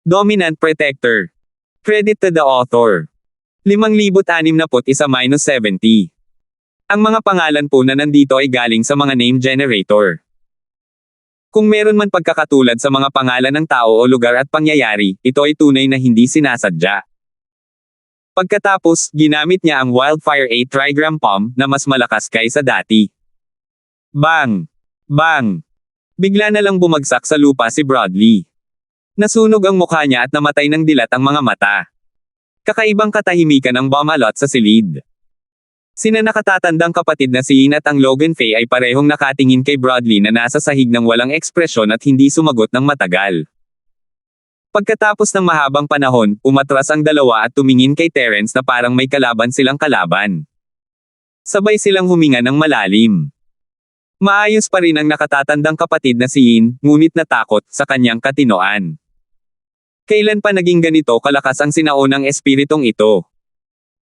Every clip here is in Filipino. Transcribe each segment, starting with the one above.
Dominant Protector. Credit to the author. 5,061-70. Ang mga pangalan po na nandito ay galing sa mga name generator. Kung meron man pagkakatulad sa mga pangalan ng tao o lugar at pangyayari, ito ay tunay na hindi sinasadya. Pagkatapos, ginamit niya ang Wildfire 8 trigram palm na mas malakas kaysa dati. Bang! Bang! Bigla na lang bumagsak sa lupa si Broadly. Nasunog ang mukha niya at namatay ng dilat ang mga mata. Kakaibang katahimikan ng bumalot sa silid. Sina nakatatandang kapatid na si Ian at ang Logan Faye ay parehong nakatingin kay Broadly na nasa sahig ng walang ekspresyon at hindi sumagot ng matagal. Pagkatapos ng mahabang panahon, umatras ang dalawa at tumingin kay Terence na parang may kalaban silang kalaban. Sabay silang huminga ng malalim. Maayos pa rin ang nakatatandang kapatid na si Ian, ngunit natakot sa kanyang katinoan. Kailan pa naging ganito kalakas ang sinaunang espiritong ito?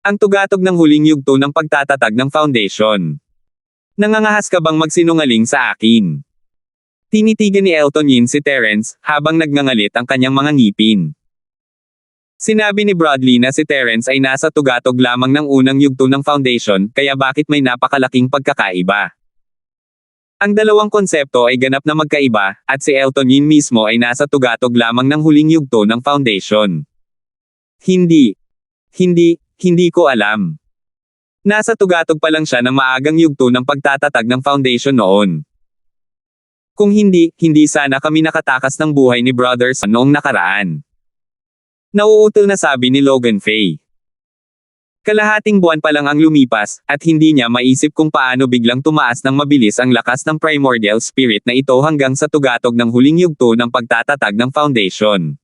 Ang tugatog ng huling yugto ng pagtatatag ng foundation. Nangangahas ka bang magsinungaling sa akin? Tinitigan ni Elton Yin si Terence, habang nagngangalit ang kanyang mga ngipin. Sinabi ni Broadly na si Terence ay nasa tugatog lamang ng unang yugto ng foundation, kaya bakit may napakalaking pagkakaiba? Ang dalawang konsepto ay ganap na magkaiba, at si Elton Yin mismo ay nasa tugatog lamang ng huling yugto ng foundation. Hindi ko alam. Nasa tugatog pa lang siya ng maagang yugto ng pagtatatag ng foundation noon. Kung hindi sana kami nakatakas ng buhay ni Brother Sun noong nakaraan. Nauutal na sabi ni Logan Faye. Kalahating buwan pa lang ang lumipas, at hindi niya maisip kung paano biglang tumaas ng mabilis ang lakas ng primordial spirit na ito hanggang sa tugatog ng huling yugto ng pagtatatag ng foundation.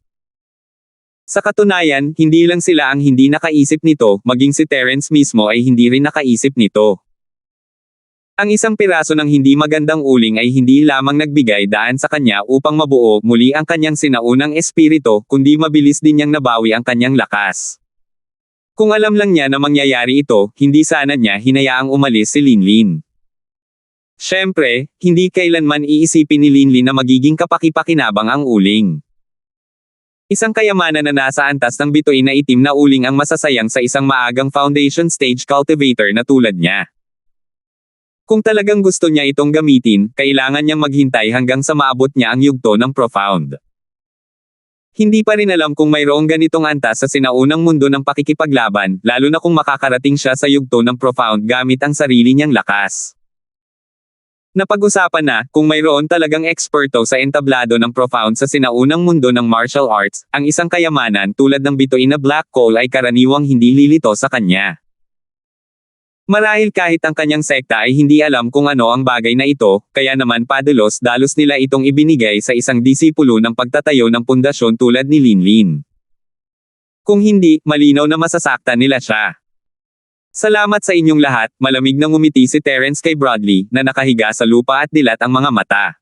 Sa katunayan, hindi lang sila ang hindi nakaisip nito, maging si Terence mismo ay hindi rin nakaisip nito. Ang isang piraso ng hindi magandang uling ay hindi lamang nagbigay daan sa kanya upang mabuo muli ang kanyang sinaunang espiritu, kundi mabilis din niyang nabawi ang kanyang lakas. Kung alam lang niya na mangyayari ito, hindi sana niya hinayaang umalis si Linlin. Siyempre, hindi kailanman iisipin ni Linlin na magiging kapaki-pakinabang ang uling. Isang kayamanan na nasa antas ng bituin na itim na uling ang masasayang sa isang maagang foundation stage cultivator na tulad niya. Kung talagang gusto niya itong gamitin, kailangan niyang maghintay hanggang sa maabot niya ang yugto ng profound. Hindi pa rin alam kung mayroong ganitong antas sa sinaunang mundo ng pakikipaglaban, lalo na kung makakarating siya sa yugto ng profound gamit ang sarili niyang lakas. Napag-usapan na, kung mayroon talagang eksperto sa entablado ng profound sa sinaunang mundo ng martial arts, ang isang kayamanan tulad ng bituin na black coal ay karaniwang hindi lilito sa kanya. Marahil kahit ang kanyang sekta ay hindi alam kung ano ang bagay na ito, kaya naman padalos-dalos nila itong ibinigay sa isang disipulo ng pagtatayo ng pundasyon tulad ni Linlin. Kung hindi, malinaw na masasaktan nila siya. Salamat sa inyong lahat, malamig na ngumiti si Terence kay Broadly, na nakahiga sa lupa at dilat ang mga mata.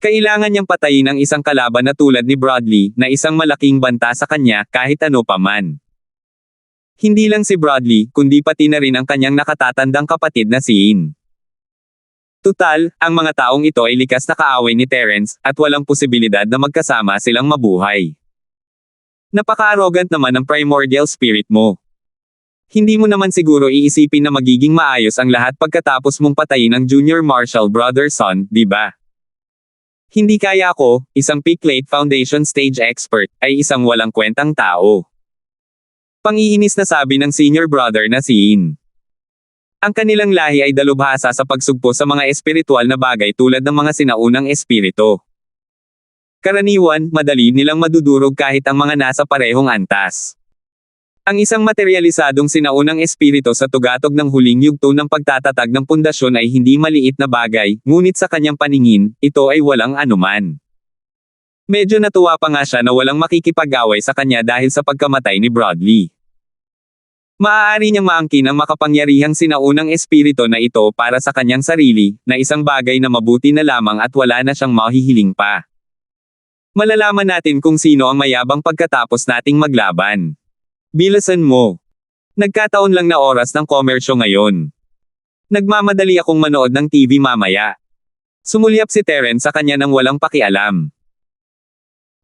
Kailangan niyang patayin ang isang kalaban na tulad ni Broadly, na isang malaking banta sa kanya, kahit ano pa man. Hindi lang si Broadly, kundi pati na rin ang kanyang nakatatandang kapatid na si Ian. Tutal, ang mga taong ito ay likas na kaaway ni Terence, at walang posibilidad na magkasama silang mabuhay. Napaka-arrogant naman ang primordial spirit mo. Hindi mo naman siguro iisipin na magiging maayos ang lahat pagkatapos mong patayin ang junior marshal brother Sun, di ba? Hindi kaya ako, isang peak late foundation stage expert, ay isang walang kwentang tao. Pangiinis na sabi ng senior brother na si Ian. Ang kanilang lahi ay dalubhasa sa pagsugpo sa mga espiritual na bagay tulad ng mga sinaunang espiritu. Karaniwan, madali nilang madudurog kahit ang mga nasa parehong antas. Ang isang materialisadong sinaunang espiritu sa tugatog ng huling yugto ng pagtatatag ng pundasyon ay hindi maliit na bagay, ngunit sa kanyang paningin, ito ay walang anuman. Medyo natuwa pa nga siya na walang makikipag-away sa kanya dahil sa pagkamatay ni Broadly. Maaari niyang maangkin ang makapangyarihang sinaunang espiritu na ito para sa kanyang sarili, na isang bagay na mabuti na lamang at wala na siyang mahihiling pa. Malalaman natin kung sino ang mayabang pagkatapos nating maglaban. Bilisan mo. Nagkataon lang na oras ng komersyo ngayon. Nagmamadali akong manood ng TV mamaya. Sumulyap si Terence sa kanya nang walang pakialam.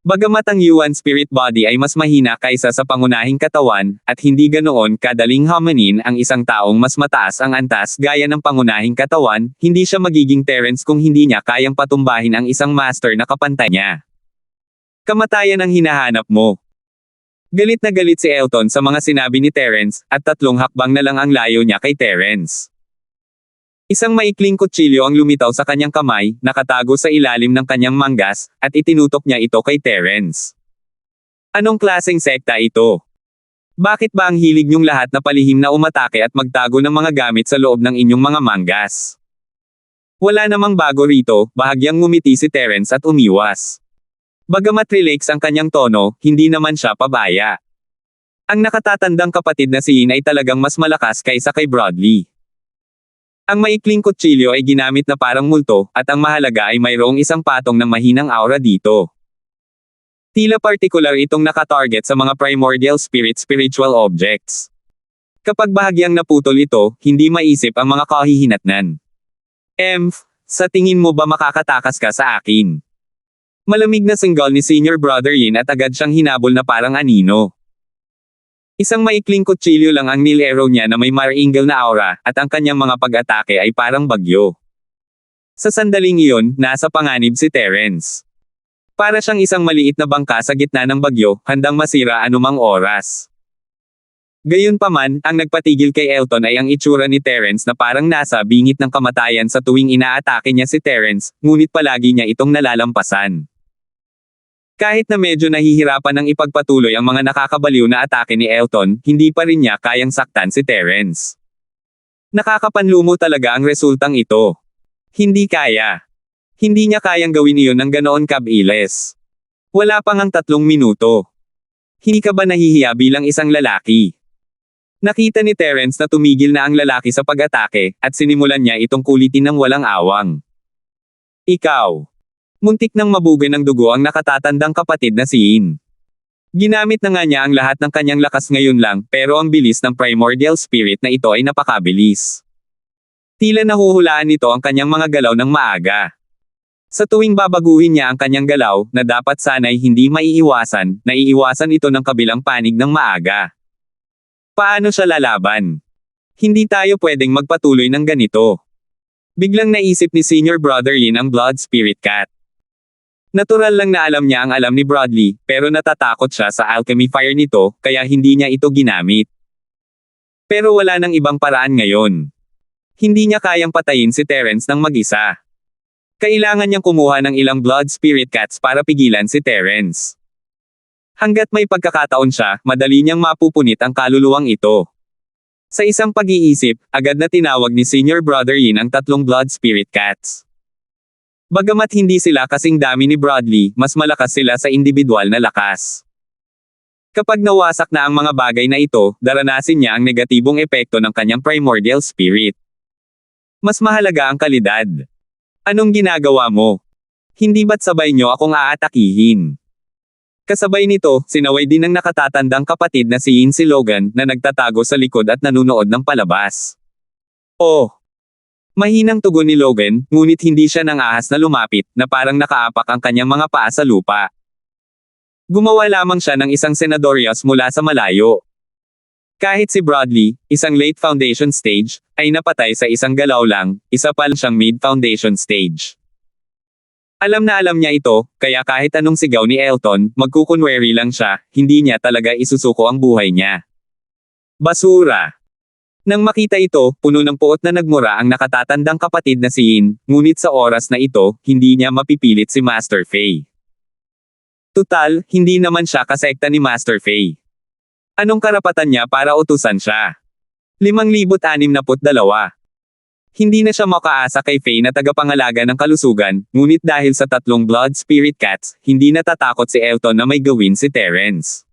Bagamat ang Yuan spirit body ay mas mahina kaysa sa pangunahing katawan, at hindi ganoon kadaling hamanin ang isang taong mas mataas ang antas gaya ng pangunahing katawan, hindi siya magiging Terence kung hindi niya kayang patumbahin ang isang master na kapantay niya. Kamatayan ang hinahanap mo. Galit na galit si Elton sa mga sinabi ni Terence, at 3 hakbang na lang ang layo niya kay Terence. Isang maikling kutsilyo ang lumitaw sa kanyang kamay, nakatago sa ilalim ng kanyang manggas, at itinutok niya ito kay Terence. Anong klaseng sekta ito? Bakit ba ang hilig niyong lahat na palihim na umatake at magtago ng mga gamit sa loob ng inyong mga manggas? Wala namang bago rito, bahagyang ngumiti si Terence at umiwas. Bagamat relax ang kanyang tono, hindi naman siya pabaya. Ang nakatatandang kapatid na si Yin ay talagang mas malakas kaysa kay Broadly. Ang maikling kutsilyo ay ginamit na parang multo, at ang mahalaga ay mayroong isang patong ng mahinang aura dito. Tila partikular itong nakatarget sa mga primordial spiritual objects. Kapag bahagyang naputol ito, hindi maisip ang mga kahihinatnan. Sa tingin mo ba makakatakas ka sa akin? Malamig na singgal ni Senior Brother Yin at agad siyang hinabol na parang anino. Isang maikling kutsilyo lang ang nilero niya na may maringal na aura, at ang kanyang mga pag-atake ay parang bagyo. Sa sandaling iyon, nasa panganib si Terence. Para siyang isang maliit na bangka sa gitna ng bagyo, handang masira anumang oras. Gayunpaman, ang nagpatigil kay Elton ay ang itsura ni Terence na parang nasa bingit ng kamatayan sa tuwing inaatake niya si Terence, ngunit palagi niya itong nalalampasan. Kahit na medyo nahihirapan ng ipagpatuloy ang mga nakakabaliw na atake ni Elton, hindi pa rin niya kayang saktan si Terence. Nakakapanlumo talaga ang resultang ito. Hindi kaya. Hindi niya kayang gawin iyon ng ganoon kabilis. Wala pang ang 3 minuto. Hindi ka ba nahihiya bilang isang lalaki? Nakita ni Terence na tumigil na ang lalaki sa pag-atake, at sinimulan niya itong kulitin ng walang awang. Ikaw. Muntik nang mabugay ng dugo ang nakatatandang kapatid na si Yin. Ginamit na nga niya ang lahat ng kanyang lakas ngayon lang, pero ang bilis ng primordial spirit na ito ay napakabilis. Tila nahuhulaan nito ang kanyang mga galaw ng maaga. Sa tuwing babaguhin niya ang kanyang galaw, na dapat sana'y hindi maiiwasan, naiiwasan ito ng kabilang panig ng maaga. Paano siya lalaban? Hindi tayo pwedeng magpatuloy ng ganito. Biglang naisip ni Senior Brother Yin ang Blood Spirit Cat. Natural lang na alam niya ang alam ni Broadly, pero natatakot siya sa alchemy fire nito, kaya hindi niya ito ginamit. Pero wala nang ibang paraan ngayon. Hindi niya kayang patayin si Terence ng mag-isa. Kailangan niyang kumuha ng ilang blood spirit cats para pigilan si Terence. Hanggat may pagkakataon siya, madali niyang mapupunit ang kaluluwang ito. Sa isang pag-iisip, agad na tinawag ni Senior Brother Yin ang 3 blood spirit cats. Bagamat hindi sila kasing dami ni Broadly, mas malakas sila sa individual na lakas. Kapag nawasak na ang mga bagay na ito, daranasin niya ang negatibong epekto ng kanyang primordial spirit. Mas mahalaga ang kalidad. Anong ginagawa mo? Hindi ba't sabay niyo akong aatakihin? Kasabay nito, sinaway din ng nakatatandang kapatid na si Yin si Logan, na nagtatago sa likod at nanunood ng palabas. Oh! Mahinang tugon ni Logan, ngunit hindi siya nang ahas na lumapit, na parang nakaapak ang kanyang mga paa sa lupa. Gumawa lamang siya ng isang senadorias mula sa malayo. Kahit si Broadly, isang late foundation stage, ay napatay sa isang galaw lang, isa pa lang siyang mid-foundation stage. Alam na alam niya ito, kaya kahit anong sigaw ni Elton, magkukunwari lang siya, hindi niya talaga isusuko ang buhay niya. Basura! Nang makita ito, puno ng puot na nagmura ang nakatatandang kapatid na si Yin, ngunit sa oras na ito, hindi niya mapipilit si Master Fei. Tutal, hindi naman siya kasekta ni Master Fei. Anong karapatan niya para utusan siya? 5,662. Hindi na siya makaasa kay Fei na tagapangalaga ng kalusugan, ngunit dahil sa 3 blood spirit cats, hindi natatakot si Elton na may gawin si Terence.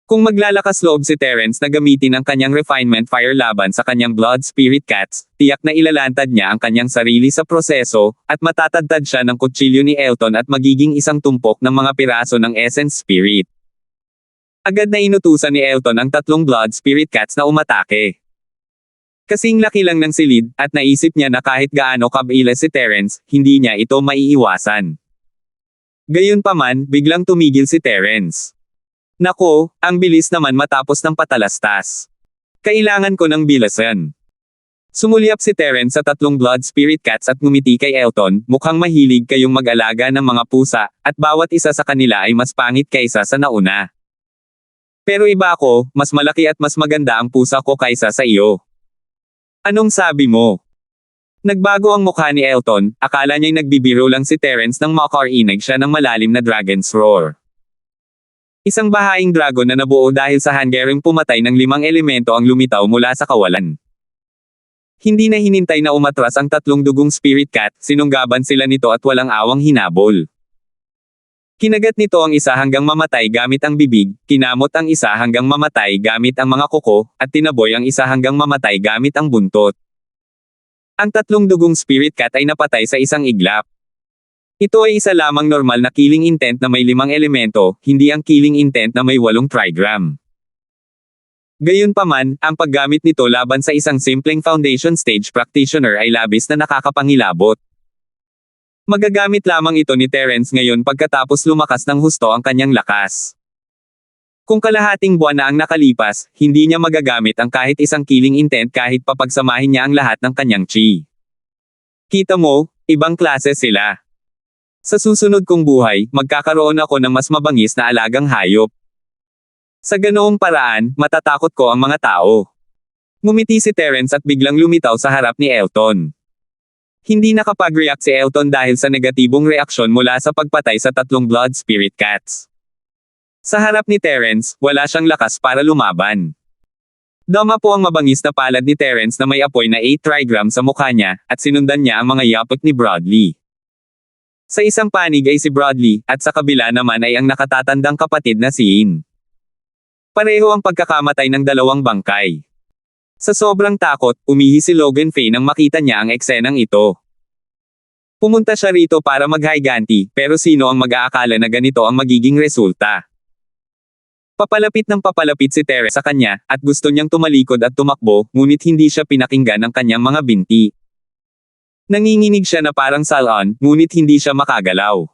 Kung maglalakas loob si Terence na gamitin ang kanyang refinement fire laban sa kanyang blood spirit cats, tiyak na ilalantad niya ang kanyang sarili sa proseso, at matatadtad siya ng kutsilyo ni Elton at magiging isang tumpok ng mga piraso ng essence spirit. Agad na inutusan ni Elton ang 3 blood spirit cats na umatake. Kasing laki lang ng silid, at naisip niya na kahit gaano kabila si Terence, hindi niya ito maiiwasan. Gayunpaman, biglang tumigil si Terence. Nako, ang bilis naman matapos ng patalastas. Kailangan ko ng bilasan. Sumulyap si Terence sa tatlong blood spirit cats at ngumiti kay Elton, mukhang mahilig kayong mag-alaga ng mga pusa, at bawat isa sa kanila ay mas pangit kaysa sa nauna. Pero iba ako, mas malaki at mas maganda ang pusa ko kaysa sa iyo. Anong sabi mo? Nagbago ang mukha ni Elton, akala niya'y nagbibiro lang si Terence nang makarinig siya ng malalim na dragon's roar. Isang bahaing dragon na nabuo dahil sa hangaring pumatay ng 5 elemento ang lumitaw mula sa kawalan. Hindi na hinintay na umatras ang tatlong dugong spirit cat, sinunggaban sila nito at walang awang hinabol. Kinagat nito ang isa hanggang mamatay gamit ang bibig, kinamot ang isa hanggang mamatay gamit ang mga kuko, at tinaboy ang isa hanggang mamatay gamit ang buntot. Ang tatlong dugong spirit cat ay napatay sa isang iglap. Ito ay isa lamang normal na killing intent na may 5 elemento, hindi ang killing intent na may 8 trigram. Gayunpaman, ang paggamit nito laban sa isang simpleng foundation stage practitioner ay labis na nakakapangilabot. Magagamit lamang ito ni Terence ngayon pagkatapos lumakas ng husto ang kanyang lakas. Kung kalahating buwan na ang nakalipas, hindi niya magagamit ang kahit isang killing intent kahit papagsamahin niya ang lahat ng kanyang chi. Kita mo, ibang klase sila. Sa susunod kong buhay, magkakaroon ako ng mas mabangis na alagang hayop. Sa ganoong paraan, matatakot ko ang mga tao. Ngumiti si Terence at biglang lumitaw sa harap ni Elton. Hindi nakapag-react si Elton dahil sa negatibong reaksyon mula sa pagpatay sa tatlong blood spirit cats. Sa harap ni Terence, wala siyang lakas para lumaban. Dama po ang mabangis na palad ni Terence na may apoy na 8 trigram sa mukha niya, at sinundan niya ang mga yapot ni Broadly. Sa isang panig ay si Broadly, at sa kabila naman ay ang nakatatandang kapatid na si Ian. Pareho ang pagkakamatay ng dalawang bangkay. Sa sobrang takot, umihi si Logan Faye nang makita niya ang eksenang ito. Pumunta siya rito para maghiganti, pero sino ang mag-aakala na ganito ang magiging resulta? Papalapit ng papalapit si Terence sa kanya, at gusto niyang tumalikod at tumakbo, ngunit hindi siya pinakinggan ng kanyang mga binti. Nanginginig siya na parang salon, ngunit hindi siya makagalaw.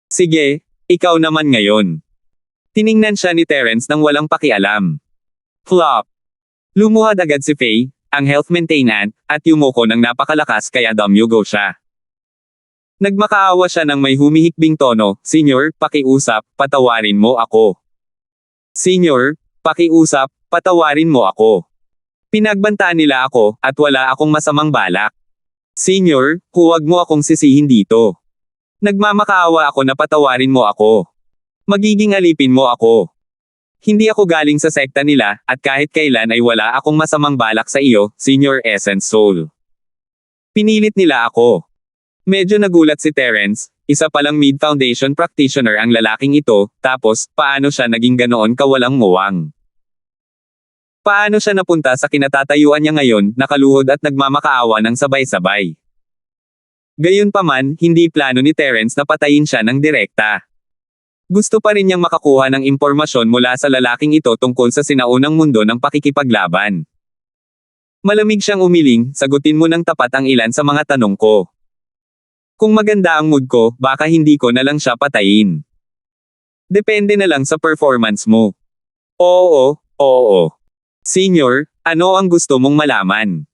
Sige, ikaw naman ngayon. Tiningnan siya ni Terence nang walang pakialam. Flop. Lumuhad agad si Faye, ang health maintenance, at yumuko ng napakalakas kaya dumyugo siya. Nagmakaawa siya ng may humihikbing tono, "Senyor, pakiusap, patawarin mo ako. Senyor, pakiusap, patawarin mo ako. Pinagbantaan nila ako, at wala akong masamang balak. Senyor, huwag mo akong sisihin dito. Nagmamakaawa ako na patawarin mo ako. Magiging alipin mo ako. Hindi ako galing sa sekta nila, at kahit kailan ay wala akong masamang balak sa iyo, Senyor Essence Soul. Pinilit nila ako." Medyo nagulat si Terence, isa palang mid-foundation practitioner ang lalaking ito, tapos, paano siya naging ganoon kawalang muwang? Paano siya napunta sa kinatatayuan niya ngayon, nakaluhod at nagmamakaawa ng sabay-sabay? Gayunpaman, hindi plano ni Terence na patayin siya ng direkta. Gusto pa rin niyang makakuha ng impormasyon mula sa lalaking ito tungkol sa sinaunang mundo ng pakikipaglaban. Malamig siyang umiling, sagutin mo ng tapat ang ilan sa mga tanong ko. Kung maganda ang mood ko, baka hindi ko na lang siya patayin. Depende na lang sa performance mo. Oo. Senyor, ano ang gusto mong malaman?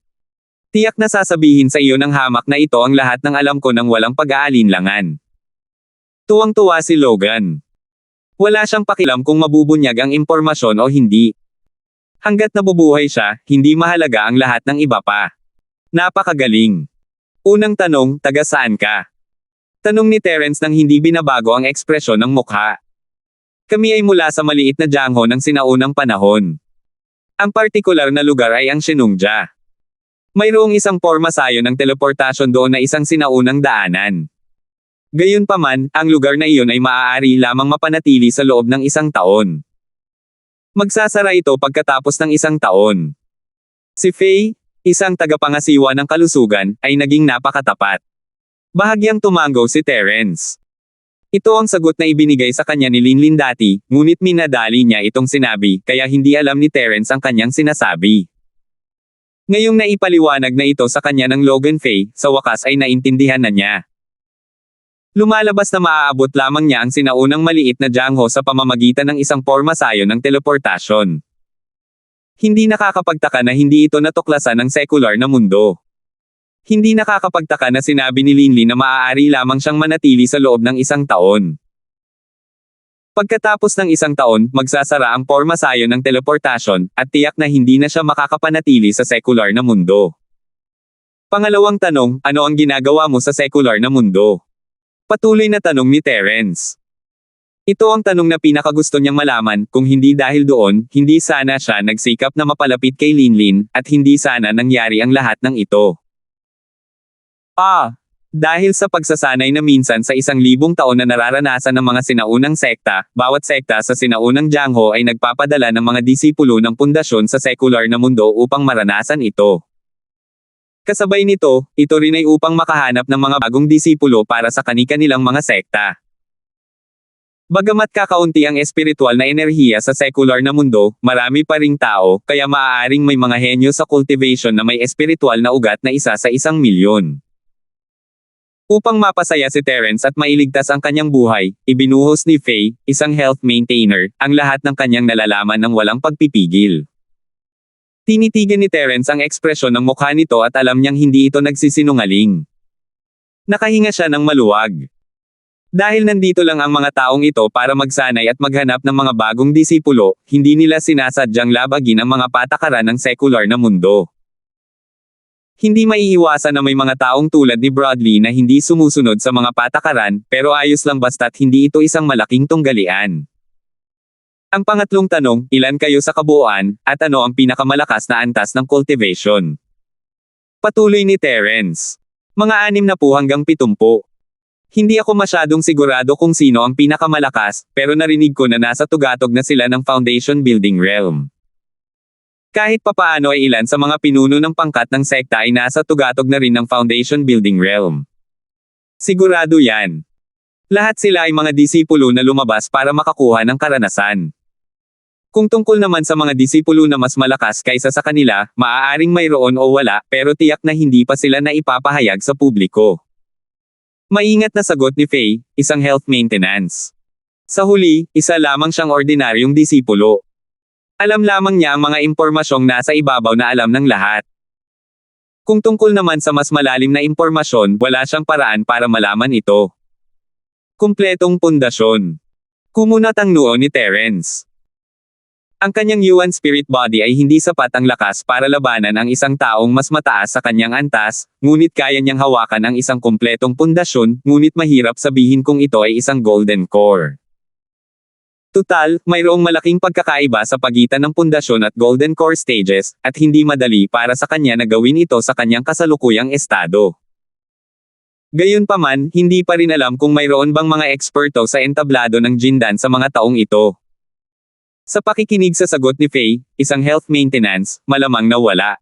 Tiyak na sasabihin sa iyo ng hamak na ito ang lahat ng alam ko nang walang pag-aalinlangan. Tuwang-tuwa si Logan. Wala siyang pakialam kung mabubunyag ang impormasyon o hindi. Hanggat nabubuhay siya, hindi mahalaga ang lahat ng iba pa. Napakagaling. Unang tanong, taga saan ka? Tanong ni Terence nang hindi binabago ang ekspresyon ng mukha. Kami ay mula sa maliit na Jiangho ng sinaunang panahon. Ang partikular na lugar ay ang Shenongja. Mayroong isang pormasayo ng teleportasyon doon na isang sinaunang daanan. Gayunpaman, ang lugar na iyon ay maaari lamang mapanatili sa loob ng 1 taon. Magsasara ito pagkatapos ng 1 taon. Si Faye, isang tagapangasiwa ng kalusugan, ay naging napakatapat. Bahagyang tumango si Terence. Ito ang sagot na ibinigay sa kanya ni Linlin dati, ngunit minadali niya itong sinabi, kaya hindi alam ni Terence ang kanyang sinasabi. Ngayong naipaliwanag na ito sa kanya ng Logan Faye, sa wakas ay naintindihan na niya. Lumalabas na maaabot lamang niya ang sinaunang maliit na Jiangho sa pamamagitan ng isang pormasayo ng teleportasyon. Hindi nakakapagtaka na hindi ito natuklasan ng sekular na mundo. Hindi nakakapagtaka na sinabi ni Linlin na maaari lamang siyang manatili sa loob ng 1 taon. Pagkatapos ng 1 taon, magsasara ang pormasayo ng teleportasyon, at tiyak na hindi na siya makakapanatili sa sekular na mundo. Pangalawang tanong, ano ang ginagawa mo sa sekular na mundo? Patuloy na tanong ni Terence. Ito ang tanong na pinakagusto niyang malaman, kung hindi dahil doon, hindi sana siya nagsikap na mapalapit kay Linlin, at hindi sana nangyari ang lahat ng ito. Dahil sa pagsasanay na minsan sa 1,000 taon na nararanasan ng mga sinaunang sekta, bawat sekta sa sinaunang Jiangho ay nagpapadala ng mga disipulo ng pundasyon sa sekular na mundo upang maranasan ito. Kasabay nito, ito rin ay upang makahanap ng mga bagong disipulo para sa kani-kanilang mga sekta. Bagamat kakaunti ang espiritual na enerhiya sa sekular na mundo, marami pa ring tao, kaya maaaring may mga henyo sa cultivation na may espiritual na ugat na 1 sa 1,000,000. Upang mapasaya si Terence at mailigtas ang kanyang buhay, ibinuhos ni Faye, isang health maintainer, ang lahat ng kanyang nalalaman ng walang pagpipigil. Tinitigan ni Terence ang ekspresyon ng mukha nito at alam niyang hindi ito nagsisinungaling. Nakahinga siya ng maluwag. Dahil nandito lang ang mga taong ito para magsanay at maghanap ng mga bagong disipulo, hindi nila sinasadyang labagin ang mga patakaran ng sekular na mundo. Hindi maiiwasan na may mga taong tulad ni Broadly na hindi sumusunod sa mga patakaran, pero ayos lang basta't hindi ito isang malaking tunggalian. Ang pangatlong tanong, ilan kayo sa kabuuan, at ano ang pinakamalakas na antas ng cultivation? Patuloy ni Terence. Mga 60 hanggang 70. Hindi ako masyadong sigurado kung sino ang pinakamalakas, pero narinig ko na nasa tugatog na sila ng foundation building realm. Kahit papaano ay ilan sa mga pinuno ng pangkat ng sekta ay nasa tugatog na rin ng foundation building realm. Sigurado yan. Lahat sila ay mga disipulo na lumabas para makakuha ng karanasan. Kung tungkol naman sa mga disipulo na mas malakas kaysa sa kanila, maaaring mayroon o wala, pero tiyak na hindi pa sila na ipapahayag sa publiko. Maingat na sagot ni Faye, isang health maintenance. Sa huli, isa lamang siyang ordinaryong disipulo. Alam lamang niya ang mga impormasyong nasa ibabaw na alam ng lahat. Kung tungkol naman sa mas malalim na impormasyon, wala siyang paraan para malaman ito. Kumpletong pundasyon. Kumunat ang noo ni Terence. Ang kanyang Yuan spirit body ay hindi sapat ang lakas para labanan ang isang taong mas mataas sa kanyang antas, ngunit kaya niyang hawakan ang isang kumpletong pundasyon, ngunit mahirap sabihin kung ito ay isang golden core. Tutal, mayroong malaking pagkakaiba sa pagitan ng pundasyon at golden core stages, at hindi madali para sa kanya na gawin ito sa kanyang kasalukuyang estado. Gayunpaman, hindi pa rin alam kung mayroon bang mga eksperto sa entablado ng Jindan sa mga taong ito. Sa pakikinig sa sagot ni Faye, isang health maintenance, malamang na wala.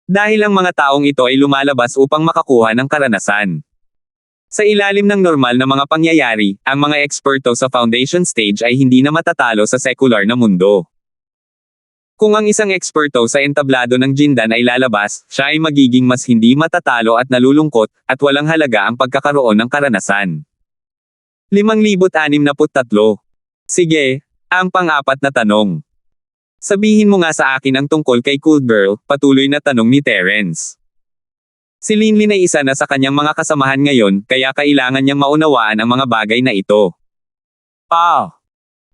Dahil ang mga taong ito ay lumalabas upang makakuha ng karanasan. Sa ilalim ng normal na mga pangyayari, ang mga eksperto sa foundation stage ay hindi na matatalo sa sekular na mundo. Kung ang isang eksperto sa entablado ng Jindan ay lalabas, siya ay magiging mas hindi matatalo at nalulungkot, at walang halaga ang pagkakaroon ng karanasan. 5,063. Sige, ang pang-apat na tanong. Sabihin mo nga sa akin ang tungkol kay Cool Girl, patuloy na tanong ni Terence. Si Linlin ay isa na sa kanyang mga kasamahan ngayon, kaya kailangan niyang maunawaan ang mga bagay na ito.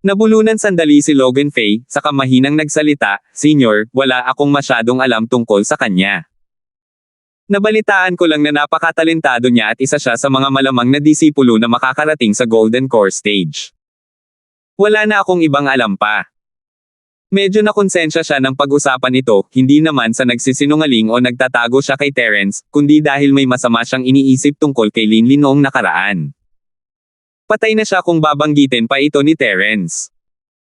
Nabulunan sandali si Logan Faye, saka mahinang nagsalita, Senyor, wala akong masyadong alam tungkol sa kanya. Nabalitaan ko lang na napakatalentado niya at isa siya sa mga malamang na disipulo na makakarating sa Golden Core Stage. Wala na akong ibang alam pa. Medyo nakonsensya siya ng pag-usapan ito, hindi naman sa nagsisinungaling o nagtatago siya kay Terence, kundi dahil may masama siyang iniisip tungkol kay Linlin noong nakaraan. Patay na siya kung babanggitin pa ito ni Terence.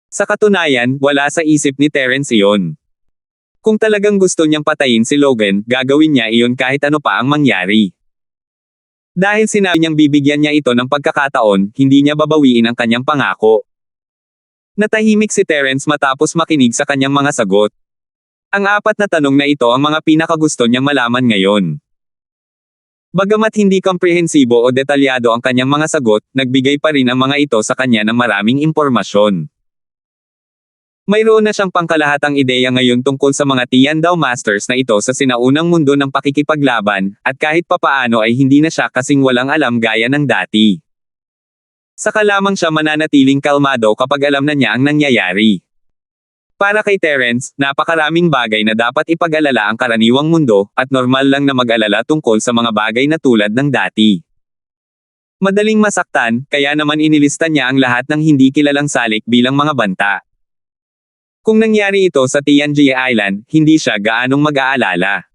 Sa katunayan, wala sa isip ni Terence iyon. Kung talagang gusto niyang patayin si Logan, gagawin niya iyon kahit ano pa ang mangyari. Dahil sinabi niyang bibigyan niya ito ng pagkakataon, hindi niya babawiin ang kanyang pangako. Natahimik si Terence matapos makinig sa kanyang mga sagot. Ang apat na tanong na ito ang mga pinakagusto niyang malaman ngayon. Bagamat hindi komprehensibo o detalyado ang kanyang mga sagot, nagbigay pa rin ang mga ito sa kanya ng maraming impormasyon. Mayroon na siyang pangkalahatang ideya ngayon tungkol sa mga Tiandao Masters na ito sa sinaunang mundo ng pakikipaglaban, at kahit papaano ay hindi na siya kasing walang alam gaya ng dati. Saka lamang siya mananatiling kalmado kapag alam na niya ang nangyayari. Para kay Terence, napakaraming bagay na dapat ipag-alala ang karaniwang mundo, at normal lang na mag-alala tungkol sa mga bagay na tulad ng dati. Madaling masaktan, kaya naman inilista niya ang lahat ng hindi kilalang salik bilang mga banta. Kung nangyari ito sa Tianjie Island, hindi siya gaanong mag-aalala.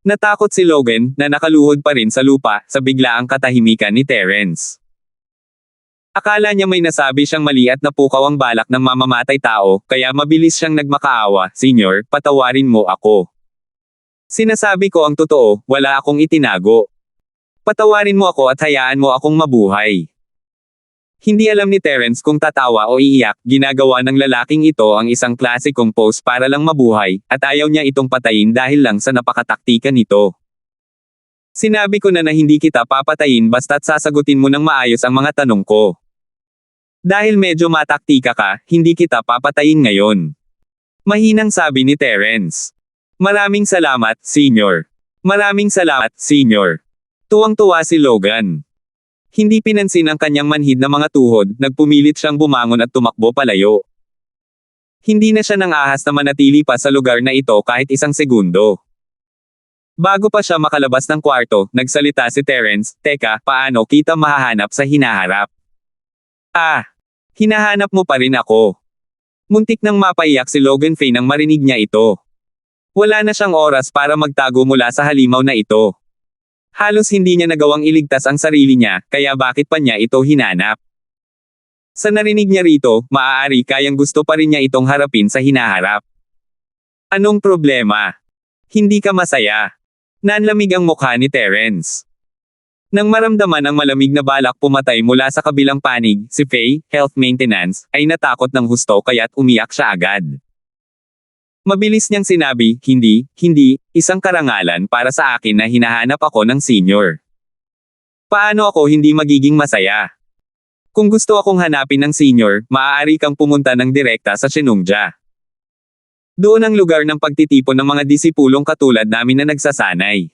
Natakot si Logan, na nakaluhod pa rin sa lupa, sa biglaang katahimikan ni Terence. Akala niya may nasabi siyang mali at napukaw ang balak ng mamamatay tao, kaya mabilis siyang nagmakaawa, "Senyor, patawarin mo ako. Sinasabi ko ang totoo, wala akong itinago. Patawarin mo ako at hayaan mo akong mabuhay." Hindi alam ni Terence kung tatawa o iiyak, ginagawa ng lalaking ito ang isang klasikong pose para lang mabuhay, at ayaw niya itong patayin dahil lang sa napakataktika nito. "Sinabi ko na hindi kita papatayin basta't sasagutin mo ng maayos ang mga tanong ko. Dahil medyo mataktika ka, hindi kita papatayin ngayon." Mahinang sabi ni Terence. "Maraming salamat, Senyor. Maraming salamat, Senyor." Tuwang-tuwa si Logan. Hindi pinansin ang kanyang manhid na mga tuhod, nagpumilit siyang bumangon at tumakbo palayo. Hindi na siya nang ahas na manatili pa sa lugar na ito kahit isang segundo. Bago pa siya makalabas ng kwarto, nagsalita si Terence, "Teka, paano kita mahahanap sa hinaharap?" "Ah! Hinahanap mo pa rin ako." Muntik nang mapaiyak si Logan Fay nang marinig niya ito. Wala na siyang oras para magtago mula sa halimaw na ito. Halos hindi niya nagawang iligtas ang sarili niya, kaya bakit pa niya ito hinanap? Sa narinig niya rito, maaari kayang gusto pa rin niya itong harapin sa hinaharap. "Anong problema? Hindi ka masaya?" Nanlamig ang mukha ni Terence. Nang maramdaman ang malamig na balak pumatay mula sa kabilang panig, si Faye, health maintenance, ay natakot ng husto kaya't umiyak siya agad. Mabilis niyang sinabi, hindi, isang karangalan para sa akin na hinahanap ako ng senyor. Paano ako hindi magiging masaya? Kung gusto akong hanapin ng senyor, maaari kang pumunta ng direkta sa Shenongja. Doon ang lugar ng pagtitipon ng mga disipulong katulad namin na nagsasanay.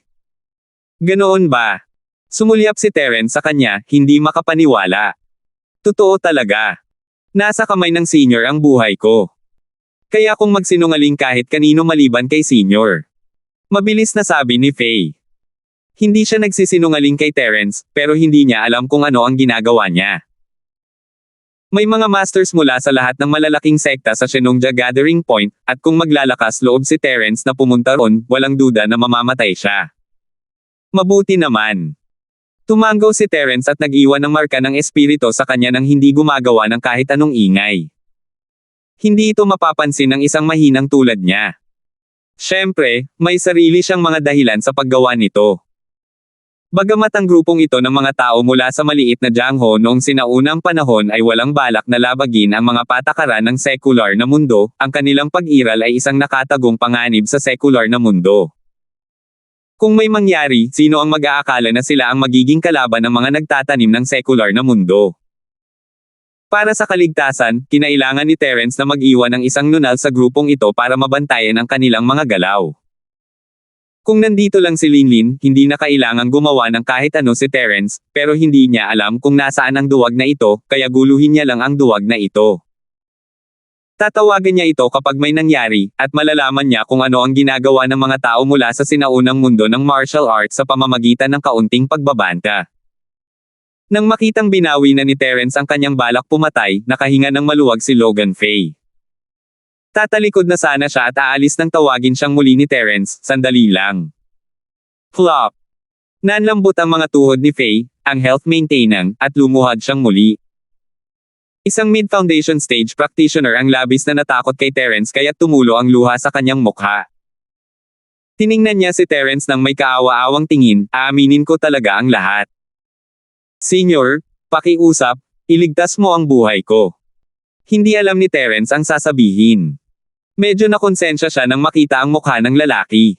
Ganoon ba? Sumulyap si Terence sa kanya, hindi makapaniwala. Totoo talaga. Nasa kamay ng senyor ang buhay ko. Kaya kung magsinungaling kahit kanino maliban kay senyor. Mabilis na sabi ni Faye. Hindi siya nagsisinungaling kay Terence, pero hindi niya alam kung ano ang ginagawa niya. May mga masters mula sa lahat ng malalaking sekta sa Shenongja Gathering Point, at kung maglalakas loob si Terence na pumunta ron, walang duda na mamamatay siya. Mabuti naman. Tumanggaw si Terence at nag-iwan ng marka ng espirito sa kanya nang hindi gumagawa ng kahit anong ingay. Hindi ito mapapansin ng isang mahinang tulad niya. Siyempre, may sarili siyang mga dahilan sa paggawa nito. Bagamat ang grupong ito ng mga tao mula sa maliit na Jiangho noong sinaunang panahon ay walang balak na labagin ang mga patakaran ng sekular na mundo, ang kanilang pag-iral ay isang nakatagong panganib sa sekular na mundo. Kung may mangyari, sino ang mag-aakala na sila ang magiging kalaban ng mga nagtatanim ng sekular na mundo? Para sa kaligtasan, kinailangan ni Terence na mag-iwan ng isang nunal sa grupong ito para mabantayan ang kanilang mga galaw. Kung nandito lang si Linlin, hindi na kailangang gumawa ng kahit ano si Terence, pero hindi niya alam kung nasaan ang duwag na ito, kaya guluhin niya lang ang duwag na ito. Tatawagan niya ito kapag may nangyari, at malalaman niya kung ano ang ginagawa ng mga tao mula sa sinaunang mundo ng martial arts sa pamamagitan ng kaunting pagbabanta. Nang makitang binawi na ni Terence ang kanyang balak pumatay, nakahinga ng maluwag si Logan Fay. Tatalikod na sana siya at aalis nang tawagin siyang muli ni Terence, sandali lang. Flop! Nanlambot ang mga tuhod ni Faye, ang health maintenance, at lumuhad siyang muli. Isang mid-foundation stage practitioner ang labis na natakot kay Terence kaya't tumulo ang luha sa kanyang mukha. Tiningnan niya si Terence nang may kaawa-awang tingin, aaminin ko talaga ang lahat. Senyor, pakiusap, iligtas mo ang buhay ko. Hindi alam ni Terence ang sasabihin. Medyo nakonsensya siya nang makita ang mukha ng lalaki.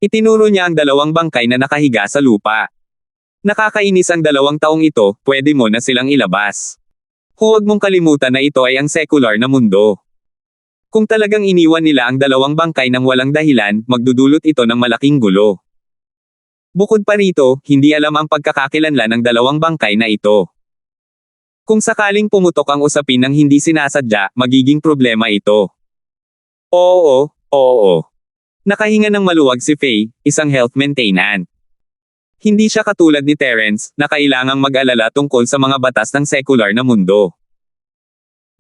Itinuro niya ang dalawang bangkay na nakahiga sa lupa. Nakakainis ang 2 taong ito, pwede mo na silang ilabas. Huwag mong kalimutan na ito ay ang secular na mundo. Kung talagang iniwan nila ang 2 bangkay ng walang dahilan, magdudulot ito ng malaking gulo. Bukod pa rito, hindi alam ang pagkakakilanlan ng 2 bangkay na ito. Kung sakaling pumutok ang usapin ng hindi sinasadya, magiging problema ito. Oo. Nakahinga ng maluwag si Faye, isang health maintenance. Hindi siya katulad ni Terence, na kailangang mag-alala tungkol sa mga batas ng secular na mundo.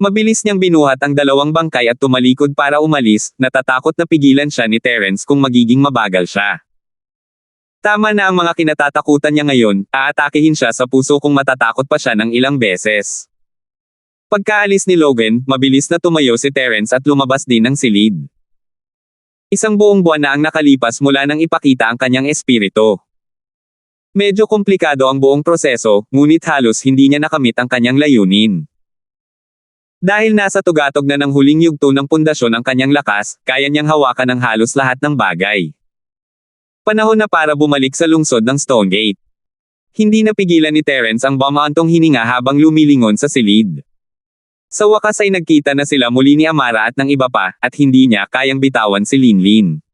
Mabilis niyang binuhat ang 2 bangkay at tumalikod para umalis, natatakot na pigilan siya ni Terence kung magiging mabagal siya. Tama na ang mga kinatatakutan niya ngayon, aatakihin siya sa puso kung matatakot pa siya ng ilang beses. Pagkaalis ni Logan, mabilis na tumayo si Terence at lumabas din ng silid. Isang buong buwan na ang nakalipas mula nang ipakita ang kanyang espiritu. Medyo komplikado ang buong proseso, ngunit halos hindi niya nakamit ang kanyang layunin. Dahil nasa tugatog na ng huling yugto ng pundasyon ang kanyang lakas, kaya niyang hawakan ang halos lahat ng bagay. Panahon na para bumalik sa lungsod ng Stonegate. Hindi napigilan ni Terence ang bamaantong hininga habang lumilingon sa silid. Sa wakas ay nagkita na sila muli ni Amara at ng iba pa, at hindi niya kayang bitawan si Linlin.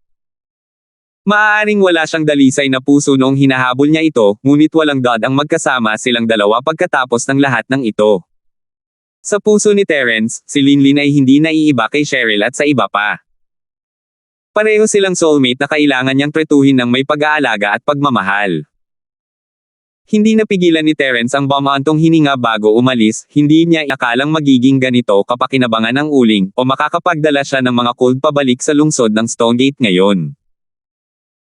Maaaring wala siyang dalisay na puso noong hinahabol niya ito, ngunit walang dad ang magkasama silang dalawa pagkatapos ng lahat ng ito. Sa puso ni Terence, si Linlin ay hindi naiiba kay Cheryl at sa iba pa. Pareho silang soulmate na kailangan niyang tretuhin ng may pag-aalaga at pagmamahal. Hindi napigilan ni Terence ang bamaantong hininga bago umalis, hindi niya akalang magiging ganito kapakinabangan ng uling, o makakapagdala siya ng mga cold pabalik sa lungsod ng Stonegate ngayon.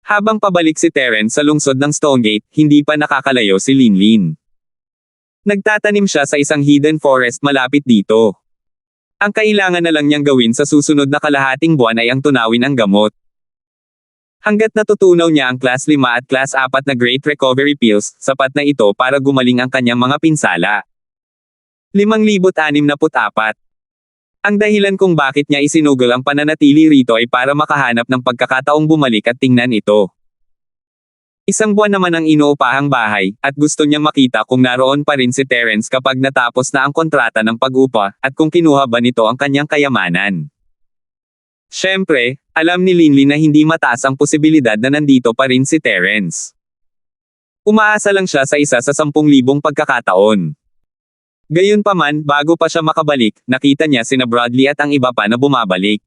Habang pabalik si Terence sa lungsod ng Stonegate, hindi pa nakakalayo si Linlin. Nagtatanim siya sa isang hidden forest malapit dito. Ang kailangan na lang niyang gawin sa susunod na kalahating buwan ay ang tunawin ang gamot. Hanggat natutunaw niya ang Class 5 at Class 4 na Great Recovery Pills, sapat na ito para gumaling ang kanyang mga pinsala. 5,664. Ang dahilan kung bakit niya isinugol ang pananatili rito ay para makahanap ng pagkakataong bumalik at tingnan ito. Isang buwan naman ang inuupahang bahay, at gusto niyang makita kung naroon pa rin si Terence kapag natapos na ang kontrata ng pag-upa, at kung kinuha ba nito ang kanyang kayamanan. Siyempre, alam ni Linlin na hindi mataas ang posibilidad na nandito pa rin si Terence. Umaasa lang siya sa isa sa 10,000 pagkakataon. Gayunpaman, bago pa siya makabalik, nakita niya sina Bradley at ang iba pa na bumabalik.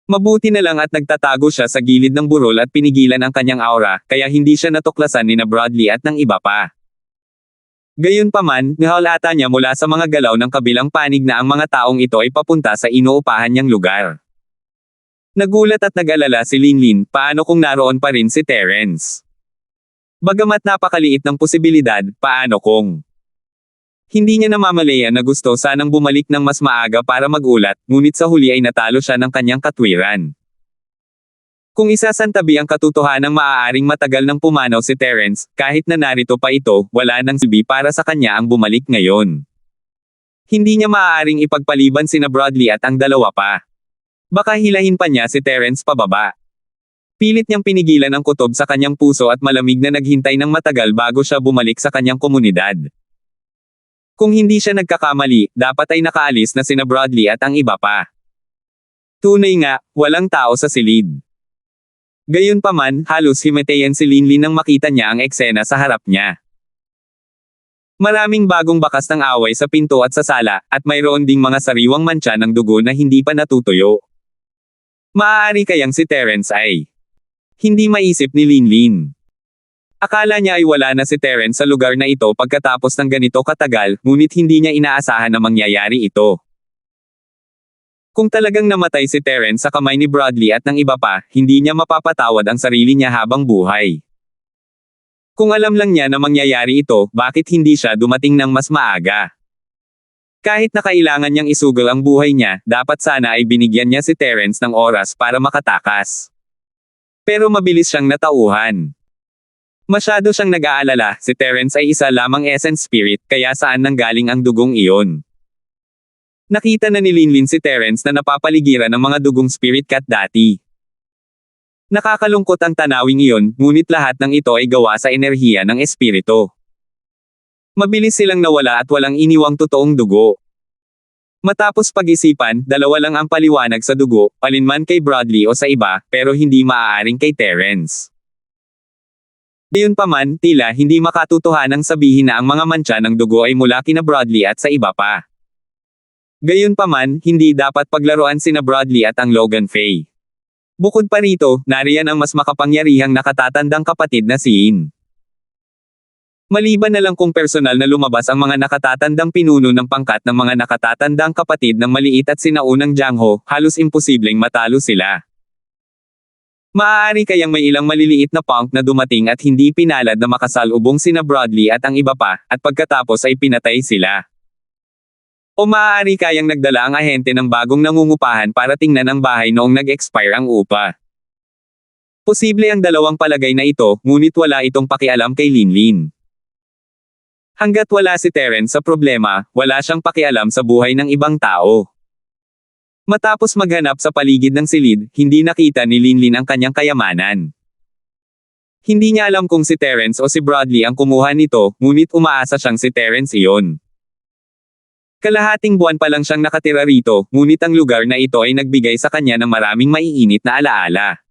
Mabuti na lang at nagtatago siya sa gilid ng burol at pinigilan ang kanyang aura, kaya hindi siya natuklasan ni na Bradley at ng iba pa. Gayunpaman, nahalata niya mula sa mga galaw ng kabilang panig na ang mga taong ito ay papunta sa inuupahan niyang lugar. Nagulat at nag-alala si Linlin, paano kung naroon pa rin si Terence? Bagamat napakaliit ng posibilidad, paano kung? Hindi niya namamalayan na gusto sanang bumalik ng mas maaga para magulat, ngunit sa huli ay natalo siya ng kanyang katwiran. Kung isasantabi ang katotohanang maaaring matagal nang pumanaw si Terence, kahit na narito pa ito, wala nang silbi para sa kanya ang bumalik ngayon. Hindi niya maaaring ipagpaliban sina Bradley at ang dalawa pa. Baka hilahin pa niya si Terence pababa. Pilit niyang pinigilan ang kutob sa kanyang puso at malamig na naghintay ng matagal bago siya bumalik sa kanyang komunidad. Kung hindi siya nagkakamali, dapat ay nakaalis na sina Bradley at ang iba pa. Tunay nga, walang tao sa silid. Gayunpaman, halos himatayan si Linlin nang makita niya ang eksena sa harap niya. Maraming bagong bakas ng away sa pinto at sa sala, at mayroon ding mga sariwang mantsa ng dugo na hindi pa natutuyo. Maaari kayang si Terence ay hindi maisip ni Linlin. Akala niya ay wala na si Terence sa lugar na ito pagkatapos ng ganito katagal, ngunit hindi niya inaasahan na mangyayari ito. Kung talagang namatay si Terence sa kamay ni Bradley at ng iba pa, hindi niya mapapatawad ang sarili niya habang buhay. Kung alam lang niya na mangyayari ito, bakit hindi siya dumating ng mas maaga? Kahit na kailangan niyang isugol ang buhay niya, dapat sana ay binigyan niya si Terence ng oras para makatakas. Pero mabilis siyang natauhan. Masyado siyang nag-aalala, si Terence ay isa lamang essence spirit, kaya saan nanggaling ang dugong iyon? Nakita na ni Linlin si Terence na napapaligiran ng mga dugong spirit cat dati. Nakakalungkot ang tanawing iyon, ngunit lahat ng ito ay gawa sa enerhiya ng espiritu. Mabilis silang nawala at walang iniwang totoong dugo. Matapos pag-isipan, dalawa lang ang paliwanag sa dugo, alinman kay Bradley o sa iba, pero hindi maaaring kay Terence. Gayunpaman, tila hindi makatotohanang sabihin na ang mga mantsa ng dugo ay mula kina Bradley at sa iba pa. Gayunpaman, hindi dapat paglaruan sina Bradley at ang Logan Faye. Bukod pa rito, nariyan ang mas makapangyarihang nakatatandang kapatid na si Yin. Maliban na lang kung personal na lumabas ang mga nakatatandang pinuno ng pangkat ng mga nakatatandang kapatid ng maliit at sinaunang Jiangho, halos imposibleng matalo sila. Maaari kayang may ilang maliliit na punk na dumating at hindi pinalad na makasalubong sina Bradley at ang iba pa, at pagkatapos ay pinatay sila. O maaari kayang nagdala ang ahente ng bagong nangungupahan para tingnan ang bahay noong nag-expire ang upa. Posible ang dalawang palagay na ito, ngunit wala itong pakialam kay Linlin. Hanggat wala si Terence sa problema, wala siyang pakialam sa buhay ng ibang tao. Matapos maghanap sa paligid ng silid, hindi nakita ni Linlin ang kanyang kayamanan. Hindi niya alam kung si Terence o si Bradley ang kumuha nito, ngunit umaasa siyang si Terence iyon. Kalahating buwan pa lang siyang nakatira rito, ngunit ang lugar na ito ay nagbigay sa kanya ng maraming maiinit na alaala.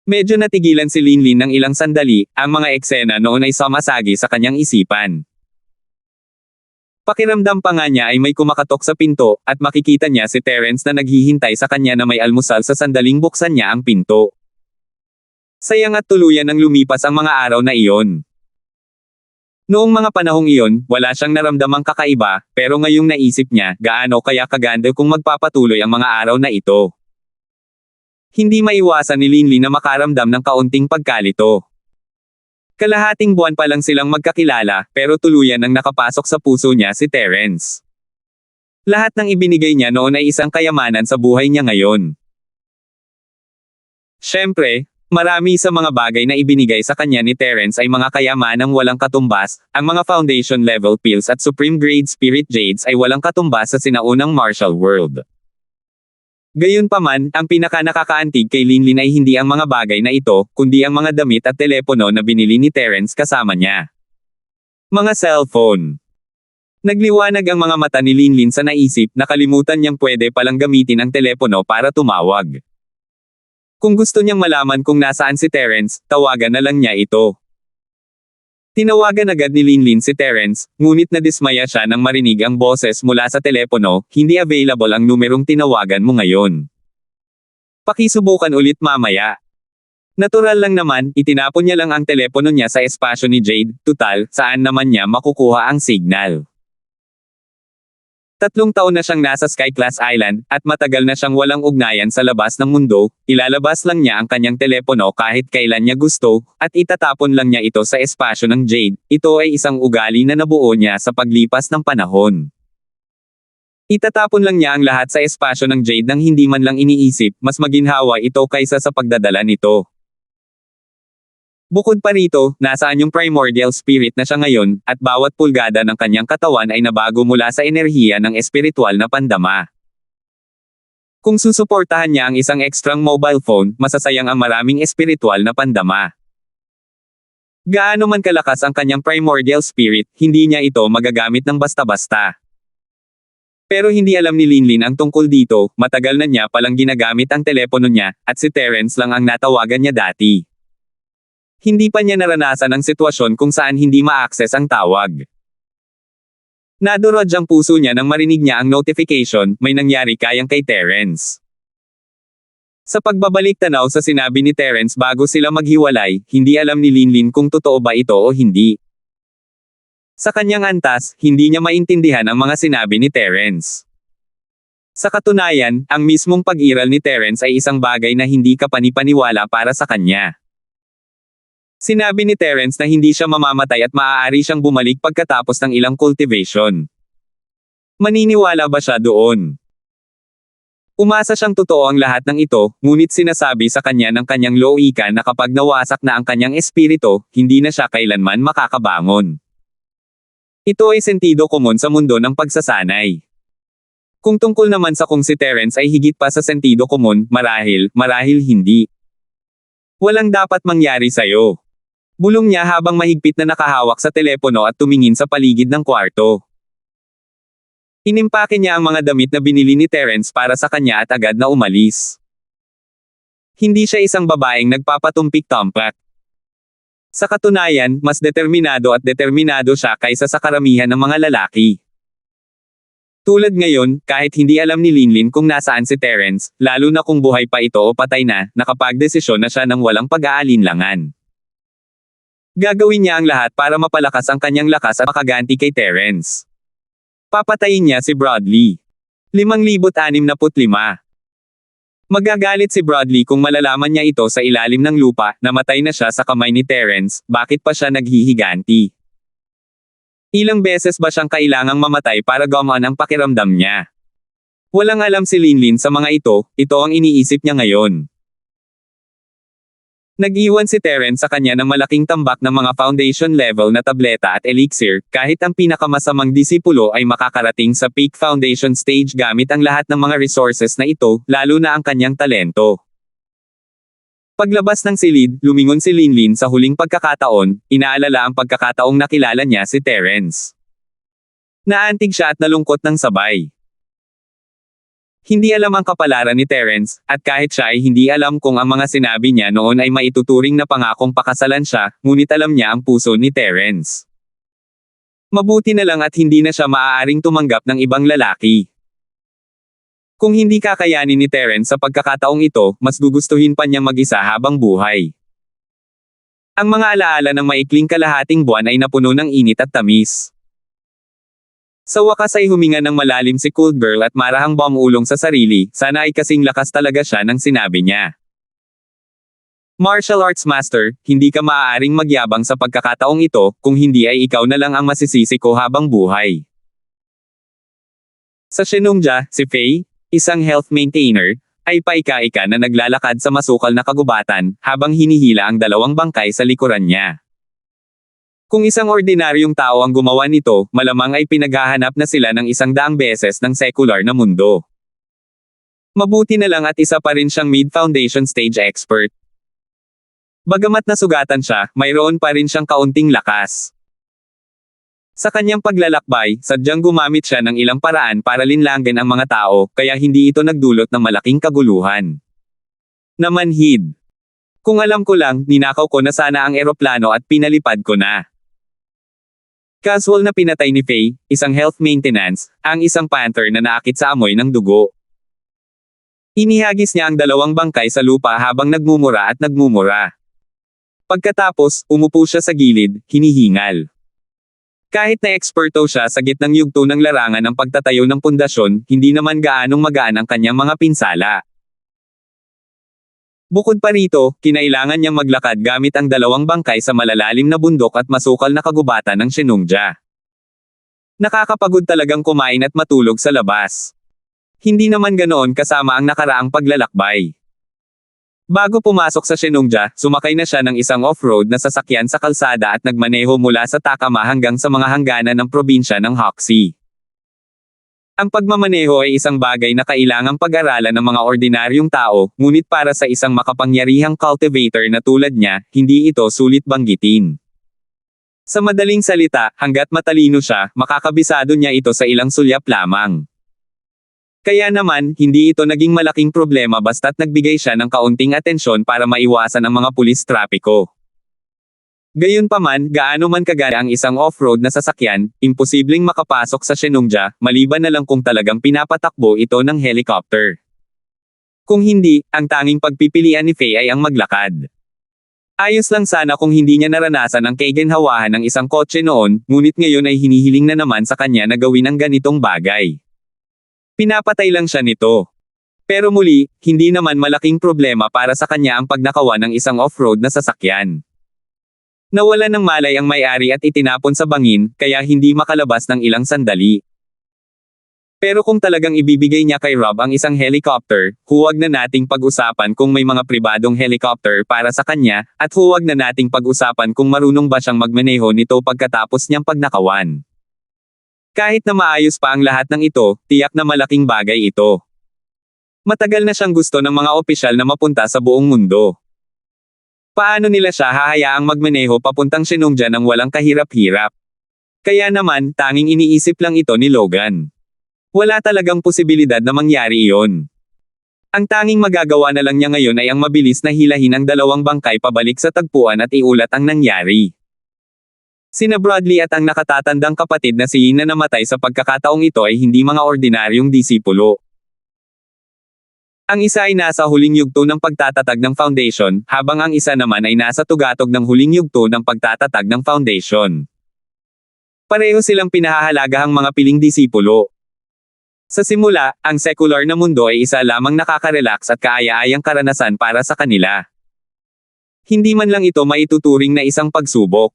Medyo natigilan si Linlin ng ilang sandali, ang mga eksena noon ay sumasagi sa kanyang isipan. Pakiramdam pa nga niya ay may kumakatok sa pinto, at makikita niya si Terence na naghihintay sa kanya na may almusal sa sandaling buksan niya ang pinto. Sayang at tuluyan nang lumipas ang mga araw na iyon. Noong mga panahong iyon, wala siyang naramdamang kakaiba, pero ngayong naisip niya, gaano kaya kaganda kung magpapatuloy ang mga araw na ito. Hindi maiwasan ni Linlin na makaramdam ng kaunting pagkalito. Kalahating buwan pa lang silang magkakilala, pero tuluyan ang nakapasok sa puso niya si Terence. Lahat ng ibinigay niya noon ay isang kayamanan sa buhay niya ngayon. Siyempre, marami sa mga bagay na ibinigay sa kanya ni Terence ay mga kayamanang walang katumbas, ang mga foundation level pills at supreme grade spirit jades ay walang katumbas sa sinaunang martial world. Gayunpaman, ang pinaka-nakakaantig kay Linlin ay hindi ang mga bagay na ito, kundi ang mga damit at telepono na binili ni Terence kasama niya. Mga cellphone. Nagliwanag ang mga mata ni Linlin sa naisip, nakalimutan niyang pwede palang gamitin ang telepono para tumawag. Kung gusto niyang malaman kung nasaan si Terence, tawagan na lang niya ito. Tinawagan agad ni Linlin si Terence, ngunit nadismaya siya nang marinig ang boses mula sa telepono, hindi available ang numerong tinawagan mo ngayon. Pakisubukan ulit mamaya. Natural lang naman, itinapon niya lang ang telepono niya sa espasyo ni Jade, tutal, saan naman niya makukuha ang signal. 3 taon na siyang nasa Sky Class Island, at matagal na siyang walang ugnayan sa labas ng mundo, ilalabas lang niya ang kanyang telepono kahit kailan niya gusto, at itatapon lang niya ito sa espasyo ng Jade. Ito ay isang ugali na nabuo niya sa paglipas ng panahon. Itatapon lang niya ang lahat sa espasyo ng Jade nang hindi man lang iniisip, mas maginhawa ito kaysa sa pagdadala nito. Bukod pa rito, nasaan yung primordial spirit na siya ngayon, at bawat pulgada ng kanyang katawan ay nabago mula sa enerhiya ng espiritual na pandama. Kung susuportahan niya ang isang ekstrang mobile phone, masasayang ang maraming espiritual na pandama. Gaano man kalakas ang kanyang primordial spirit, hindi niya ito magagamit ng basta-basta. Pero hindi alam ni Linlin ang tungkol dito, matagal na niya palang ginagamit ang telepono niya, at si Terence lang ang natawagan niya dati. Hindi pa niya naranasan ang sitwasyon kung saan hindi ma-access ang tawag. Nadurog ang puso niya nang marinig niya ang notification, may nangyari kayang kay Terence. Sa pagbabalik tanaw sa sinabi ni Terence bago sila maghiwalay, hindi alam ni Linlin kung totoo ba ito o hindi. Sa kanyang antas, hindi niya maintindihan ang mga sinabi ni Terence. Sa katunayan, ang mismong pag-iral ni Terence ay isang bagay na hindi kapanipaniwala para sa kanya. Sinabi ni Terence na hindi siya mamamatay at maaari siyang bumalik pagkatapos ng ilang cultivation. Maniniwala ba siya doon? Umasa siyang totoo ang lahat ng ito, ngunit sinasabi sa kanya ng kanyang loika na kapag nawasak na ang kanyang espiritu, hindi na siya kailanman makakabangon. Ito ay sentido komon sa mundo ng pagsasanay. Kung tungkol naman sa kung si Terence ay higit pa sa sentido komon, marahil hindi. Walang dapat mangyari sa'yo. Bulong niya habang mahigpit na nakahawak sa telepono at tumingin sa paligid ng kwarto. Inimpake niya ang mga damit na binili ni Terence para sa kanya at agad na umalis. Hindi siya isang babaeng nagpapatumpik-tumpak. Sa katunayan, mas determinado siya kaysa sa karamihan ng mga lalaki. Tulad ngayon, kahit hindi alam ni Linlin kung nasaan si Terence, lalo na kung buhay pa ito o patay na, nakapagdesisyon na siya ng walang pag-aalinlangan. Gagawin niya ang lahat para mapalakas ang kanyang lakas at makaganti kay Terence. Papatayin niya si Bradley. 5,665. Magagalit si Bradley kung malalaman niya ito sa ilalim ng lupa, namatay na siya sa kamay ni Terence, bakit pa siya naghihiganti? Ilang beses ba siyang kailangang mamatay para gumaan ang pakiramdam niya? Walang alam si Linlin sa mga ito ang iniisip niya ngayon. Nag-iwan si Terence sa kanya ng malaking tambak ng mga foundation level na tableta at elixir, kahit ang pinakamasamang disipulo ay makakarating sa peak foundation stage gamit ang lahat ng mga resources na ito, lalo na ang kanyang talento. Paglabas ng silid, lumingon si Linlin sa huling pagkakataon, inaalala ang pagkakataong nakilala niya si Terence. Naantig siya at nalungkot ng sabay. Hindi alam ang kapalaran ni Terence, at kahit siya ay hindi alam kung ang mga sinabi niya noon ay maituturing na pangakong pakasalan siya, ngunit alam niya ang puso ni Terence. Mabuti na lang at hindi na siya maaaring tumanggap ng ibang lalaki. Kung hindi kakayanin ni Terence sa pagkakataong ito, mas gugustuhin pa niyang mag-isa habang buhay. Ang mga alaala ng maikling kalahating buwan ay napuno ng init at tamis. Sa wakas ay huminga ng malalim si Cold Girl at marahang bumulong sa sarili, sana ay kasing lakas talaga siya ng sinabi niya. Martial Arts Master, hindi ka maaaring magyabang sa pagkakataong ito, kung hindi ay ikaw na lang ang masisisi ko habang buhay. Sa Shenongja, si Faye, isang health maintainer, ay paika-ika na naglalakad sa masukal na kagubatan, habang hinihila ang dalawang bangkay sa likuran niya. Kung isang ordinaryong tao ang gumawa nito, malamang ay pinaghahanap na sila ng 100 beses ng sekular na mundo. Mabuti na lang at isa pa rin siyang mid-foundation stage expert. Bagamat nasugatan siya, mayroon pa rin siyang kaunting lakas. Sa kanyang paglalakbay, sadyang gumamit siya ng ilang paraan para linlangin ang mga tao, kaya hindi ito nagdulot ng malaking kaguluhan. Namanhid. Kung alam ko lang, ninakaw ko na sana ang eroplano at pinalipad ko na. Casual na pinatay ni Faye, isang health maintenance, ang isang panther na naakit sa amoy ng dugo. Inihagis niya ang dalawang bangkay sa lupa habang nagmumura at nagmumura. Pagkatapos, umupo siya sa gilid, hinihingal. Kahit na eksperto siya sa gitnang yugto ng larangan ng pagtatayo ng pundasyon, hindi naman gaanong magaan ang kanyang mga pinsala. Bukod pa rito, kinailangan niyang maglakad gamit ang dalawang bangkay sa malalalim na bundok at masukal na kagubatan ng Shenongja. Nakakapagod talagang kumain at matulog sa labas. Hindi naman ganoon kasama ang nakaraang paglalakbay. Bago pumasok sa Shenongja, sumakay na siya ng isang off-road na sasakyan sa kalsada at nagmaneho mula sa Takama hanggang sa mga hangganan ng probinsya ng Hoxie. Ang pagmamaneho ay isang bagay na kailangang pag-aralan ng mga ordinaryong tao, ngunit para sa isang makapangyarihang cultivator na tulad niya, hindi ito sulit banggitin. Sa madaling salita, hanggat matalino siya, makakabisado niya ito sa ilang sulyap lamang. Kaya naman, hindi ito naging malaking problema basta't nagbigay siya ng kaunting atensyon para maiwasan ang mga pulis trapiko. Gayunpaman, gaano man kagaya ang isang off-road na sasakyan, imposibleng makapasok sa Shenongja, maliban na lang kung talagang pinapatakbo ito ng helicopter. Kung hindi, ang tanging pagpipilian ni Faye ay ang maglakad. Ayos lang sana kung hindi niya naranasan ang kaginhawahan ng isang kotse noon, ngunit ngayon ay hinihiling na naman sa kanya na gawin ang ganitong bagay. Pinapatay lang siya nito. Pero muli, hindi naman malaking problema para sa kanya ang pagnakawan ng isang off-road na sasakyan. Nawalan ng malay ang may-ari at itinapon sa bangin, kaya hindi makalabas ng ilang sandali. Pero kung talagang ibibigay niya kay Rob ang isang helicopter, huwag na nating pag-usapan kung may mga pribadong helicopter para sa kanya, at huwag na nating pag-usapan kung marunong ba siyang magmaneho nito pagkatapos niyang pagnakawan. Kahit na maayos pa ang lahat ng ito, tiyak na malaking bagay ito. Matagal na siyang gusto ng mga opisyal na mapunta sa buong mundo. Paano nila siya hahayaang magmaneho papuntang Shenongjia nang walang kahirap-hirap? Kaya naman, tanging iniisip lang ito ni Logan. Wala talagang posibilidad na mangyari iyon. Ang tanging magagawa na lang niya ngayon ay ang mabilis na hilahin ang dalawang bangkay pabalik sa tagpuan at iulat ang nangyari. Sina Bradley at ang nakatatandang kapatid na si Yin na namatay sa pagkakataong ito ay hindi mga ordinaryong disipulo. Ang isa ay nasa huling yugto ng pagtatatag ng foundation, habang ang isa naman ay nasa tugatog ng huling yugto ng pagtatatag ng foundation. Pareho silang pinahahalagahang mga piling disipulo. Sa simula, ang secular na mundo ay isa lamang nakaka-relax at kaaya-ayang karanasan para sa kanila. Hindi man lang ito maituturing na isang pagsubok.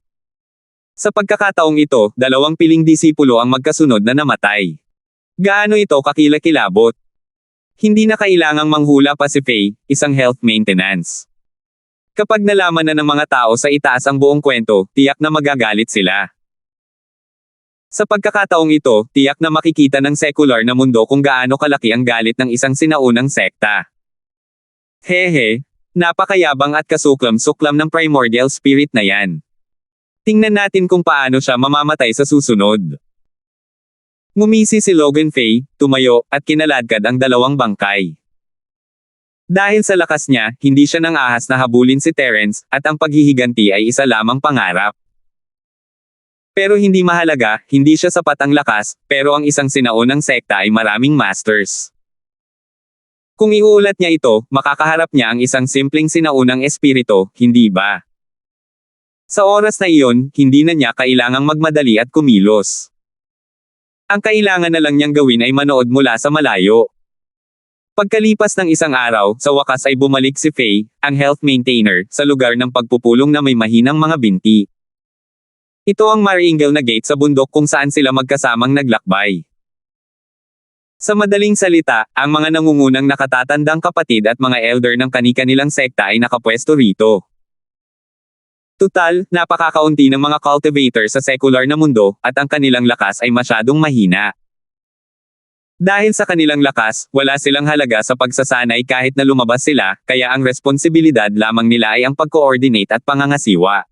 Sa pagkakataong ito, dalawang piling disipulo ang magkasunod na namatay. Gaano ito kakilakilabot? Hindi na kailangang manghula pa si Faye, isang health maintenance. Kapag nalaman na ng mga tao sa itaas ang buong kwento, tiyak na magagalit sila. Sa pagkakataong ito, tiyak na makikita ng secular na mundo kung gaano kalaki ang galit ng isang sinaunang sekta. Hehe, napakayabang at kasuklam-suklam ng primordial spirit na yan. Tingnan natin kung paano siya mamamatay sa susunod. Ngumisi si Logan Faye, tumayo, at kinaladkad ang dalawang bangkay. Dahil sa lakas niya, hindi siya nang ahas na habulin si Terence, at ang paghihiganti ay isa lamang pangarap. Pero hindi mahalaga, hindi siya sapat ang lakas, pero ang isang sinaunang sekta ay maraming masters. Kung iuulat niya ito, makakaharap niya ang isang simpleng sinaunang espiritu, hindi ba? Sa oras na iyon, hindi na niya kailangang magmadali at kumilos. Ang kailangan na lang niyang gawin ay manood mula sa malayo. Pagkalipas ng isang araw, sa wakas ay bumalik si Faye, ang health maintainer, sa lugar ng pagpupulong na may mahinang mga binti. Ito ang Maringel na gate sa bundok kung saan sila magkasamang naglakbay. Sa madaling salita, ang mga nangungunang nakatatandang kapatid at mga elder ng kani-kanilang sekta ay nakapwesto rito. Tutal, napakakaunti ng mga cultivator sa secular na mundo, at ang kanilang lakas ay masyadong mahina. Dahil sa kanilang lakas, wala silang halaga sa pagsasanay kahit na lumabas sila, kaya ang responsibilidad lamang nila ay ang pag-coordinate at pangangasiwa.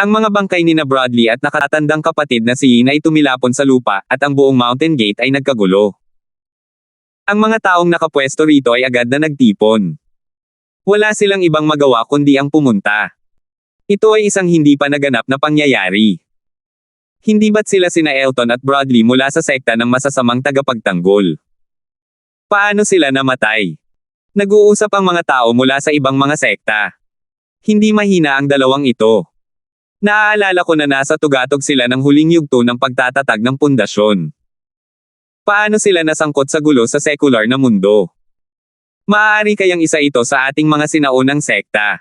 Ang mga bangkay ni na Bradley at nakatatandang kapatid na si Yin ay tumilapon sa lupa, at ang buong mountain gate ay nagkagulo. Ang mga taong nakapwesto rito ay agad na nagtipon. Wala silang ibang magawa kundi ang pumunta. Ito ay isang hindi pa naganap na pangyayari. Hindi ba't sila sina Elton at Bradley mula sa sekta ng masasamang tagapagtanggol? Paano sila namatay? Nag-uusap ang mga tao mula sa ibang mga sekta. Hindi mahina ang dalawang ito. Naaalala ko na nasa tugatog sila ng huling yugto ng pagtatatag ng pundasyon. Paano sila nasangkot sa gulo sa secular na mundo? Maaari kayang isa ito sa ating mga sinaunang sekta?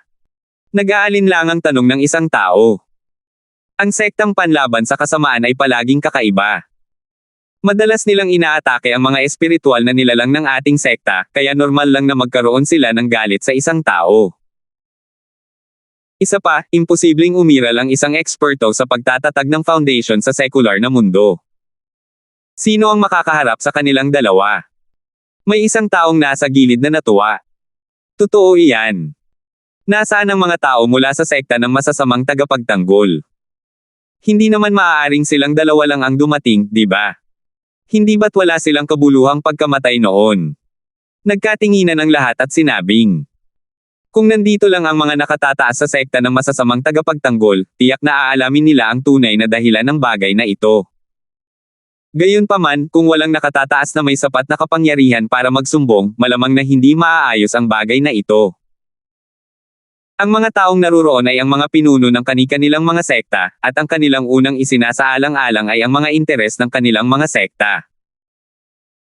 Nag-aalinlangang tanong ng isang tao. Ang sektang panlaban sa kasamaan ay palaging kakaiba. Madalas nilang inaatake ang mga espiritual na nilalang ng ating sekta, kaya normal lang na magkaroon sila ng galit sa isang tao. Isa pa, imposibleng umiral ang isang eksperto sa pagtatatag ng foundation sa secular na mundo. Sino ang makakaharap sa kanilang dalawa? May isang taong nasa gilid na natuwa. Totoo iyan. Nasaan ang mga tao mula sa sekta ng masasamang tagapagtanggol? Hindi naman maaaring silang dalawa lang ang dumating, di ba? Hindi ba't wala silang kabuluhang pagkamatay noon? Nagkatinginan ang lahat at sinabing, kung nandito lang ang mga nakatataas sa sekta ng masasamang tagapagtanggol, tiyak na aalamin nila ang tunay na dahilan ng bagay na ito. Gayunpaman, kung walang nakatataas na may sapat na kapangyarihan para magsumbong, malamang na hindi maaayos ang bagay na ito. Ang mga taong naruroon ay ang mga pinuno ng kani-kanilang mga sekta, at ang kanilang unang isinasaalang-alang ay ang mga interes ng kanilang mga sekta.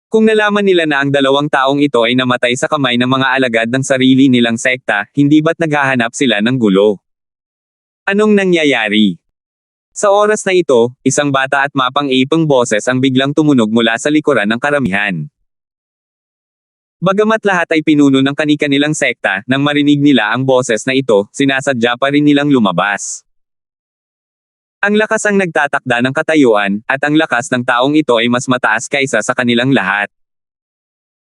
Kung nalaman nila na ang dalawang taong ito ay namatay sa kamay ng mga alagad ng sarili nilang sekta, hindi ba't naghahanap sila ng gulo? Anong nangyayari? Sa oras na ito, isang bata at mapang-ipang boses ang biglang tumunog mula sa likuran ng karamihan. Bagamat lahat ay pinuno ng kani-kanilang sekta, nang marinig nila ang boses na ito, sinasadya pa rin nilang lumabas. Ang lakas ang nagtatakda ng katayuan, at ang lakas ng taong ito ay mas mataas kaysa sa kanilang lahat.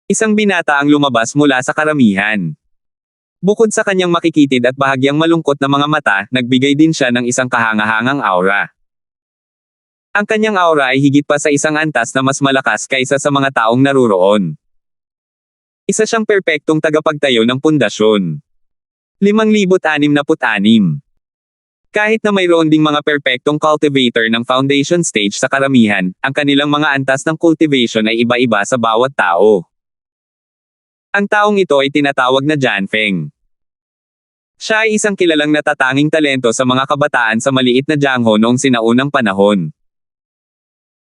Isang binata ang lumabas mula sa karamihan. Bukod sa kanyang makikitid at bahagyang malungkot na mga mata, nagbigay din siya ng isang kahangahangang aura. Ang kanyang aura ay higit pa sa isang antas na mas malakas kaysa sa mga taong naruroon. Isa siyang perpektong tagapagtayo ng pundasyon. 5,066. Kahit na mayroon ding mga perpektong cultivator ng foundation stage sa karamihan, ang kanilang mga antas ng cultivation ay iba-iba sa bawat tao. Ang taong ito ay tinatawag na Jianfeng. Siya ay isang kilalang natatanging talento sa mga kabataan sa maliit na Jiangho noong sinaunang panahon.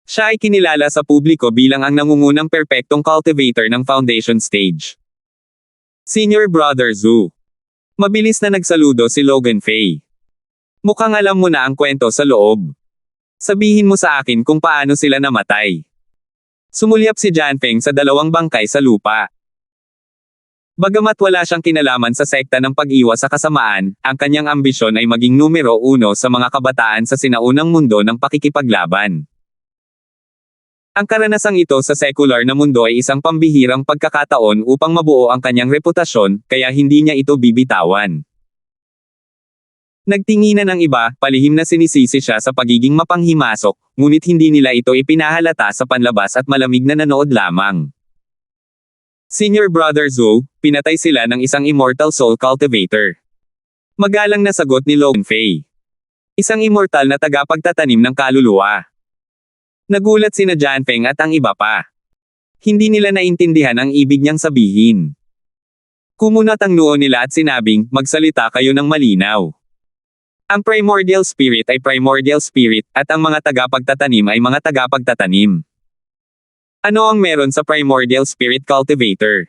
Siya ay kinilala sa publiko bilang ang nangungunang perpektong cultivator ng foundation stage. Senior Brother Zhu. Mabilis na nagsaludo si Logan Fei. Mukhang alam mo na ang kwento sa loob. Sabihin mo sa akin kung paano sila namatay. Sumulyap si Jianfeng sa dalawang bangkay sa lupa. Bagamat wala siyang kinalaman sa sekta ng pag-iwas sa kasamaan, ang kanyang ambisyon ay maging numero 1 sa mga kabataan sa sinaunang mundo ng pakikipaglaban. Ang karanasang ito sa secular na mundo ay isang pambihirang pagkakataon upang mabuo ang kanyang reputasyon, kaya hindi niya ito bibitawan. Nagtinginan ng iba, palihim na sinisisi siya sa pagiging mapanghimasok, ngunit hindi nila ito ipinahalata sa panlabas at malamig na nanood lamang. Senior Brother Zhou, pinatay sila ng isang immortal soul cultivator. Magalang na sagot ni Logan Fei. Isang immortal na tagapagtatanim ng kaluluwa. Nagulat sina Jianfeng at ang iba pa. Hindi nila naintindihan ang ibig niyang sabihin. Kumunat ang noo nila at sinabing, magsalita kayo ng malinaw. Ang primordial spirit ay primordial spirit, at ang mga tagapagtatanim ay mga tagapagtatanim. Ano ang meron sa primordial spirit cultivator?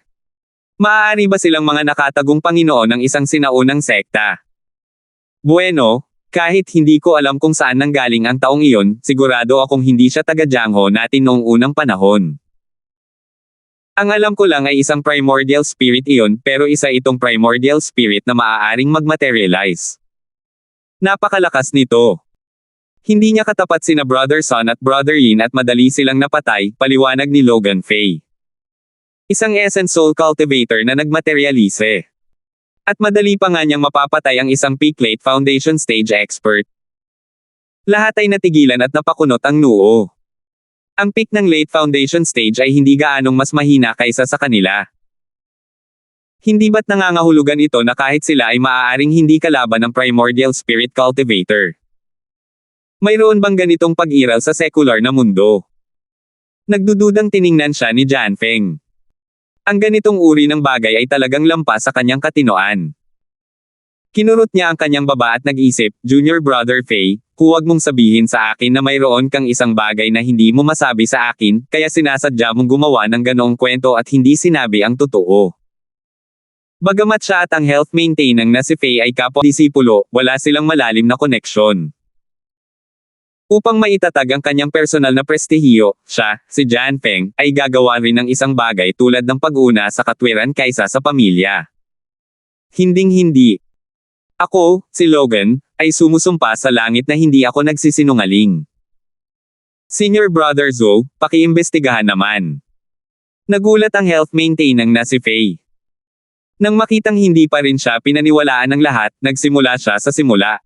Maaari ba silang mga nakatagong Panginoon ng isang sinaunang sekta? Bueno, kahit hindi ko alam kung saan nanggaling ang taong iyon, sigurado akong hindi siya taga-Jiangho natin noong unang panahon. Ang alam ko lang ay isang primordial spirit iyon, pero isa itong primordial spirit na maaaring mag-materialize. Napakalakas nito. Hindi niya katapat sina Brother Sun at Brother Yin at madali silang napatay, paliwanag ni Logan Fei. Isang essence soul cultivator na nagmaterialise. At madali pa nga niyang mapapatay ang isang peak late foundation stage expert. Lahat ay natigilan at napakunot ang noo. Ang peak ng late foundation stage ay hindi gaanong mas mahina kaysa sa kanila. Hindi ba't nangangahulugan ito na kahit sila ay maaaring hindi kalaban ng primordial spirit cultivator? Mayroon bang ganitong pag-iral sa secular na mundo? Nagdududang tiningnan siya ni Jianfeng. Ang ganitong uri ng bagay ay talagang lampas sa kanyang katinoan. Kinurot niya ang kanyang baba at nag-isip, Junior Brother Fei, huwag mong sabihin sa akin na mayroon kang isang bagay na hindi mo masabi sa akin, kaya sinasadya mong gumawa ng ganoong kwento at hindi sinabi ang totoo. Bagamat siya at ang health maintainang na si Fei ay kapwa-disipulo, wala silang malalim na koneksyon. Upang maitatag ang kanyang personal na prestihiyo, siya, si Jianfeng, ay gagawa rin ng isang bagay tulad ng pag-una sa katwiran kaysa sa pamilya. Hinding-hindi. Ako, si Logan, ay sumusumpa sa langit na hindi ako nagsisinungaling. Senior Brother Zhou, pakiimbestigahan naman. Nagulat ang health maintainang na si Fei. Nang makitang hindi pa rin siya pinaniwalaan ng lahat, nagsimula siya sa simula.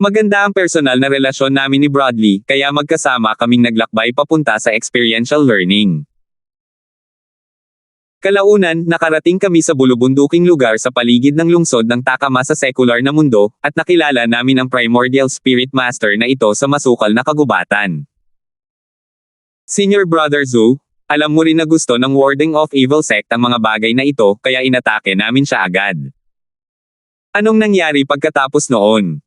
Maganda ang personal na relasyon namin ni Bradley, kaya magkasama kaming naglakbay papunta sa experiential learning. Kalaunan, nakarating kami sa bulubunduking lugar sa paligid ng lungsod ng Takama sa secular na mundo, at nakilala namin ang primordial spirit master na ito sa masukal na kagubatan. Senior Brother Zhou, alam mo rin na gusto ng warding off evil sect ang mga bagay na ito, kaya inatake namin siya agad. Anong nangyari pagkatapos noon?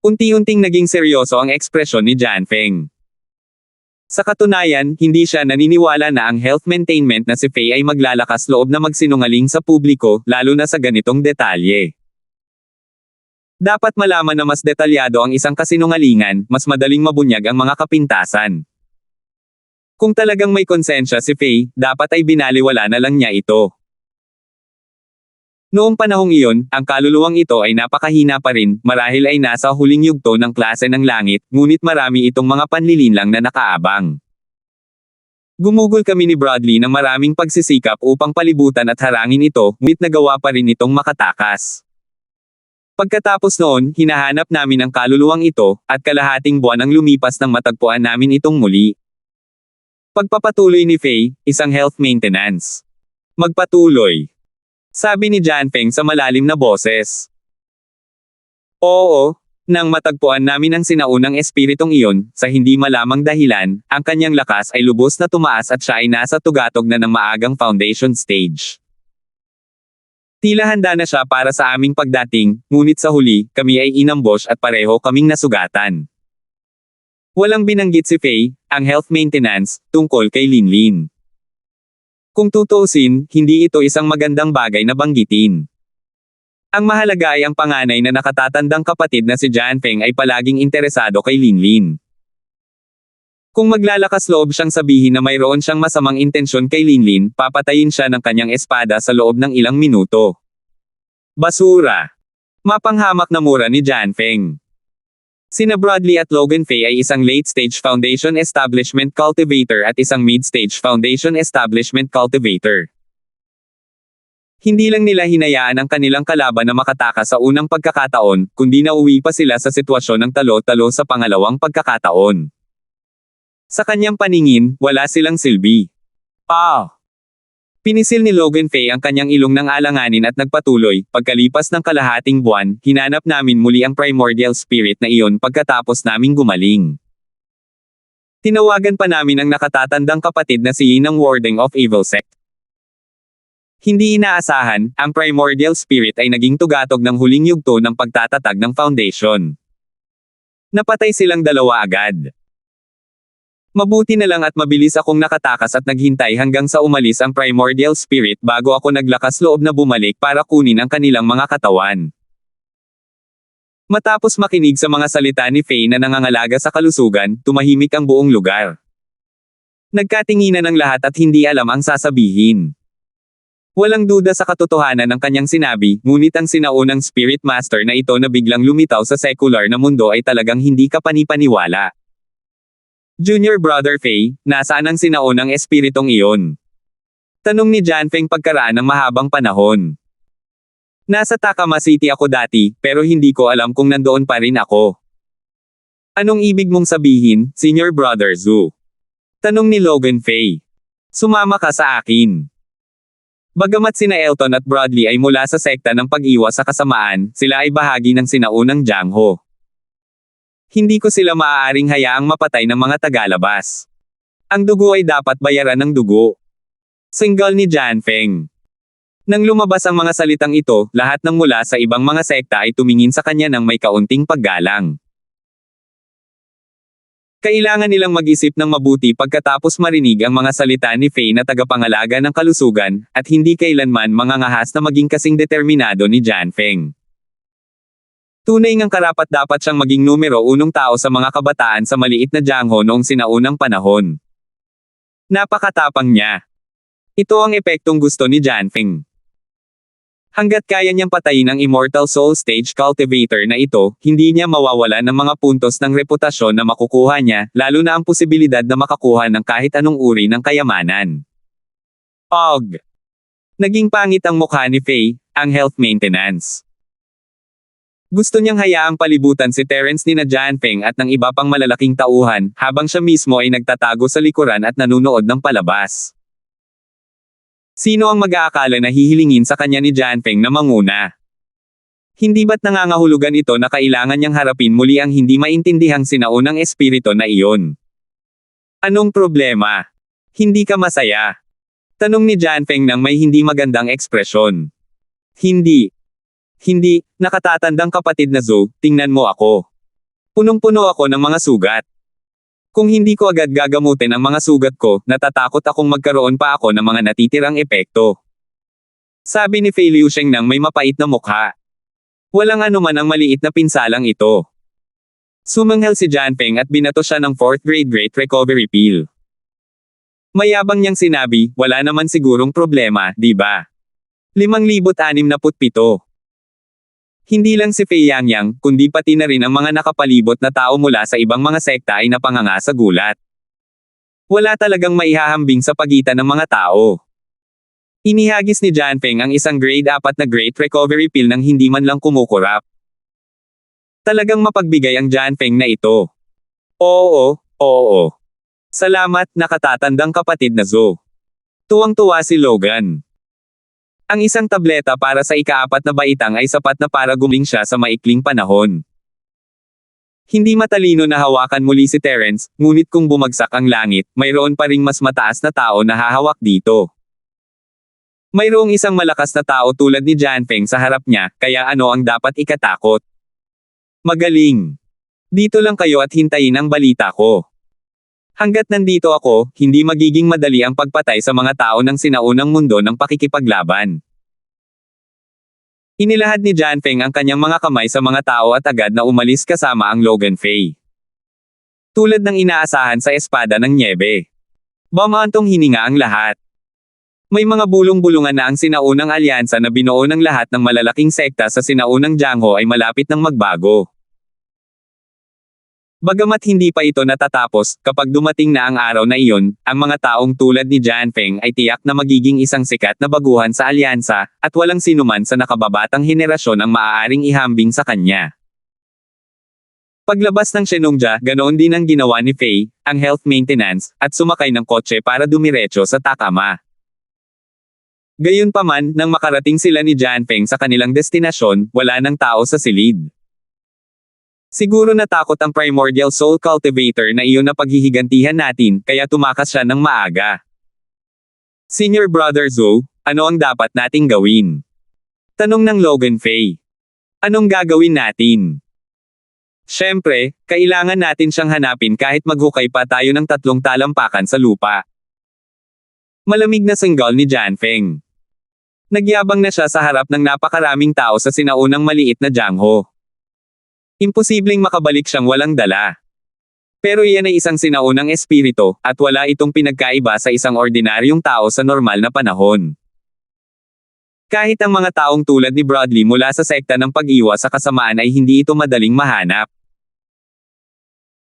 Unti-unting naging seryoso ang ekspresyon ni Jianfeng. Sa katunayan, hindi siya naniniwala na ang health maintainment na si Fei ay maglalakas loob na magsinungaling sa publiko, lalo na sa ganitong detalye. Dapat malaman na mas detalyado ang isang kasinungalingan, mas madaling mabunyag ang mga kapintasan. Kung talagang may konsensya si Fei, dapat ay binaliwala na lang niya ito. Noong panahong iyon, ang kaluluwang ito ay napakahina pa rin, marahil ay nasa huling yugto ng klase ng langit, ngunit marami itong mga panlilinlang na nakaabang. Gumugol kami ni Bradley ng maraming pagsisikap upang palibutan at harangin ito, ngunit nagawa pa rin itong makatakas. Pagkatapos noon, hinahanap namin ang kaluluwang ito, at kalahating buwan ang lumipas nang matagpuan namin itong muli. Pagpapatuloy ni Faye, isang health maintenance. Magpatuloy. Sabi ni Janfeng sa malalim na boses. Oo, nang matagpuan namin ang sinaunang espiritong iyon, sa hindi malamang dahilan, ang kanyang lakas ay lubos na tumaas at siya ay nasa tugatog na ng maagang foundation stage. Tila handa na siya para sa aming pagdating, ngunit sa huli, kami ay inambush at pareho kaming nasugatan. Walang binanggit si Faye, ang health maintenance, tungkol kay Linlin. Kung tutuusin, hindi ito isang magandang bagay na banggitin. Ang mahalaga ay ang panganay na nakatatandang kapatid na si Janfeng ay palaging interesado kay Linlin. Kung maglalakas loob siyang sabihin na mayroon siyang masamang intensyon kay Linlin, papatayin siya ng kanyang espada sa loob ng ilang minuto. Basura. Mapanghamak na mura ni Janfeng. Sina Bradley at Logan Faye ay isang late-stage foundation establishment cultivator at isang mid-stage foundation establishment cultivator. Hindi lang nila hinayaan ang kanilang kalaban na makatakas sa unang pagkakataon, kundi nauwi pa sila sa sitwasyon ng talo-talo sa pangalawang pagkakataon. Sa kanyang paningin, wala silang silbi. Pinisil ni Logan Faye ang kanyang ilong ng alanganin at nagpatuloy, pagkalipas ng kalahating buwan, hinanap namin muli ang primordial spirit na iyon pagkatapos naming gumaling. Tinawagan pa namin ang nakatatandang kapatid na si Yin ng Warding of Evil Sect. Hindi inaasahan, ang primordial spirit ay naging tugatog ng huling yugto ng pagtatatag ng foundation. Napatay silang dalawa agad. Mabuti na lang at mabilis akong nakatakas at naghintay hanggang sa umalis ang primordial spirit bago ako naglakas loob na bumalik para kunin ang kanilang mga katawan. Matapos makinig sa mga salita ni Faye na nangangalaga sa kalusugan, tumahimik ang buong lugar. Nagkatinginan ng lahat at hindi alam ang sasabihin. Walang duda sa katotohanan ng kanyang sinabi, ngunit ang sinaunang spirit master na ito na biglang lumitaw sa secular na mundo ay talagang hindi kapanipaniwala. Junior Brother Faye, nasaan ang sinaunang espiritong iyon? Tanong ni Janfeng pagkaraan ng mahabang panahon. Nasa Takama City ako dati, pero hindi ko alam kung nandoon pa rin ako. Anong ibig mong sabihin, Senior Brother Zhu? Tanong ni Logan Faye. Sumama ka sa akin. Bagamat sina Elton at Bradley ay mula sa sekta ng pag-iwas sa kasamaan, sila ay bahagi ng sinaunang Jiangho. Hindi ko sila maaaring hayaang mapatay ng mga tagalabas. Ang dugo ay dapat bayaran ng dugo. Single ni Janfeng. Nang lumabas ang mga salitang ito, lahat ng mula sa ibang mga sekta ay tumingin sa kanya ng may kaunting paggalang. Kailangan nilang mag-isip ng mabuti pagkatapos marinig ang mga salita ni Faye na tagapangalaga ng kalusugan, at hindi kailanman mangangahas na maging kasing determinado ni Janfeng. Tunay ngang karapat-dapat siyang maging numero unong tao sa mga kabataan sa maliit na Jiangho noong sinaunang panahon. Napakatapang niya. Ito ang epektong gusto ni Janfeng. Hanggat kaya niyang patayin ang Immortal Soul Stage Cultivator na ito, hindi niya mawawala ng mga puntos ng reputasyon na makukuha niya, lalo na ang posibilidad na makakuha ng kahit anong uri ng kayamanan. Naging pangit ang mukha ni Faye, ang health maintenance. Gusto niyang hayaang palibutan si Terence ni na Janfeng at ng iba pang malalaking tauhan, habang siya mismo ay nagtatago sa likuran at nanunood ng palabas. Sino ang mag-aakala na hihilingin sa kanya ni Janfeng na manguna? Hindi ba't nangangahulugan ito na kailangan niyang harapin muli ang hindi maintindihang sinaunang espirito na iyon? Anong problema? Hindi ka masaya? Tanong ni Janfeng nang may hindi magandang ekspresyon. Hindi, nakatatandang kapatid na Zhu, tingnan mo ako. Punong-puno ako ng mga sugat. Kung hindi ko agad gagamutin ang mga sugat ko, natatakot akong magkaroon pa ako ng mga natitirang epekto. Sabi ni Fei Liusheng nang may mapait na mukha. Walang anuman ang maliit na pinsalang ito. Sumanghel si Janfeng at binato siya ng 4th grade Great Recovery Pill. Mayabang niyang sinabi, wala naman sigurong problema, di ba? 5,067. Hindi lang si Fei Yangyang, kundi pati na rin ang mga nakapalibot na tao mula sa ibang mga sekta ay napanganga sa gulat. Wala talagang maihahambing sa pagitan ng mga tao. Inihagis ni Jianfeng ang isang grade 4 na Great Recovery Pill nang hindi man lang kumukurap. Talagang mapagbigay ang Jianfeng na ito. Oo, oo. Salamat, nakatatandang kapatid na Zo. Tuwang-tuwa si Logan. Ang isang tableta para sa ika-4 na baitang ay sapat na para gumaling siya sa maikling panahon. Hindi matalino na hawakan muli si Terence, ngunit kung bumagsak ang langit, mayroon pa ring mas mataas na tao na hahawak dito. Mayroong isang malakas na tao tulad ni Jianfeng sa harap niya, kaya ano ang dapat ikatakot? Magaling. Dito lang kayo at hintayin ang balita ko. Hanggat nandito ako, hindi magiging madali ang pagpatay sa mga tao ng sinaunang mundo ng pakikipaglaban. Inilahad ni Jianfeng ang kanyang mga kamay sa mga tao at agad na umalis kasama ang Logan Fei. Tulad ng inaasahan sa espada ng Niebe. Bumantong hininga ang lahat. May mga bulong-bulungan na ang sinaunang alyansa na binuo ng lahat ng malalaking sekta sa sinaunang Jiangho ay malapit ng magbago. Bagamat hindi pa ito natatapos, kapag dumating na ang araw na iyon, ang mga taong tulad ni Jianfeng ay tiyak na magiging isang sikat na baguhan sa alyansa, at walang sinuman sa nakababatang henerasyon ang maaaring ihambing sa kanya. Paglabas ng Shenongja, ganoon din ang ginawa ni Fei, ang health maintenance, at sumakay ng kotse para dumiretso sa Takama. Gayunpaman, nang makarating sila ni Jianfeng sa kanilang destinasyon, wala nang tao sa silid. Siguro natakot ang Primordial Soul Cultivator na iyon na paghihigantihan natin, kaya tumakas siya ng maaga. Senior Brother Zhou, ano ang dapat nating gawin? Tanong ng Logan Fei. Anong gagawin natin? Siyempre, kailangan natin siyang hanapin kahit maghukay pa tayo ng 3 talampakan sa lupa. Malamig na sanggal ni Jianfeng. Nagyabang na siya sa harap ng napakaraming tao sa sinaunang maliit na Jiangho. Imposibleng makabalik siyang walang dala. Pero iyan ay isang sinaunang espiritu, at wala itong pinagkaiba sa isang ordinaryong tao sa normal na panahon. Kahit ang mga taong tulad ni Broadly mula sa sekta ng pag-iwas sa kasamaan ay hindi ito madaling mahanap.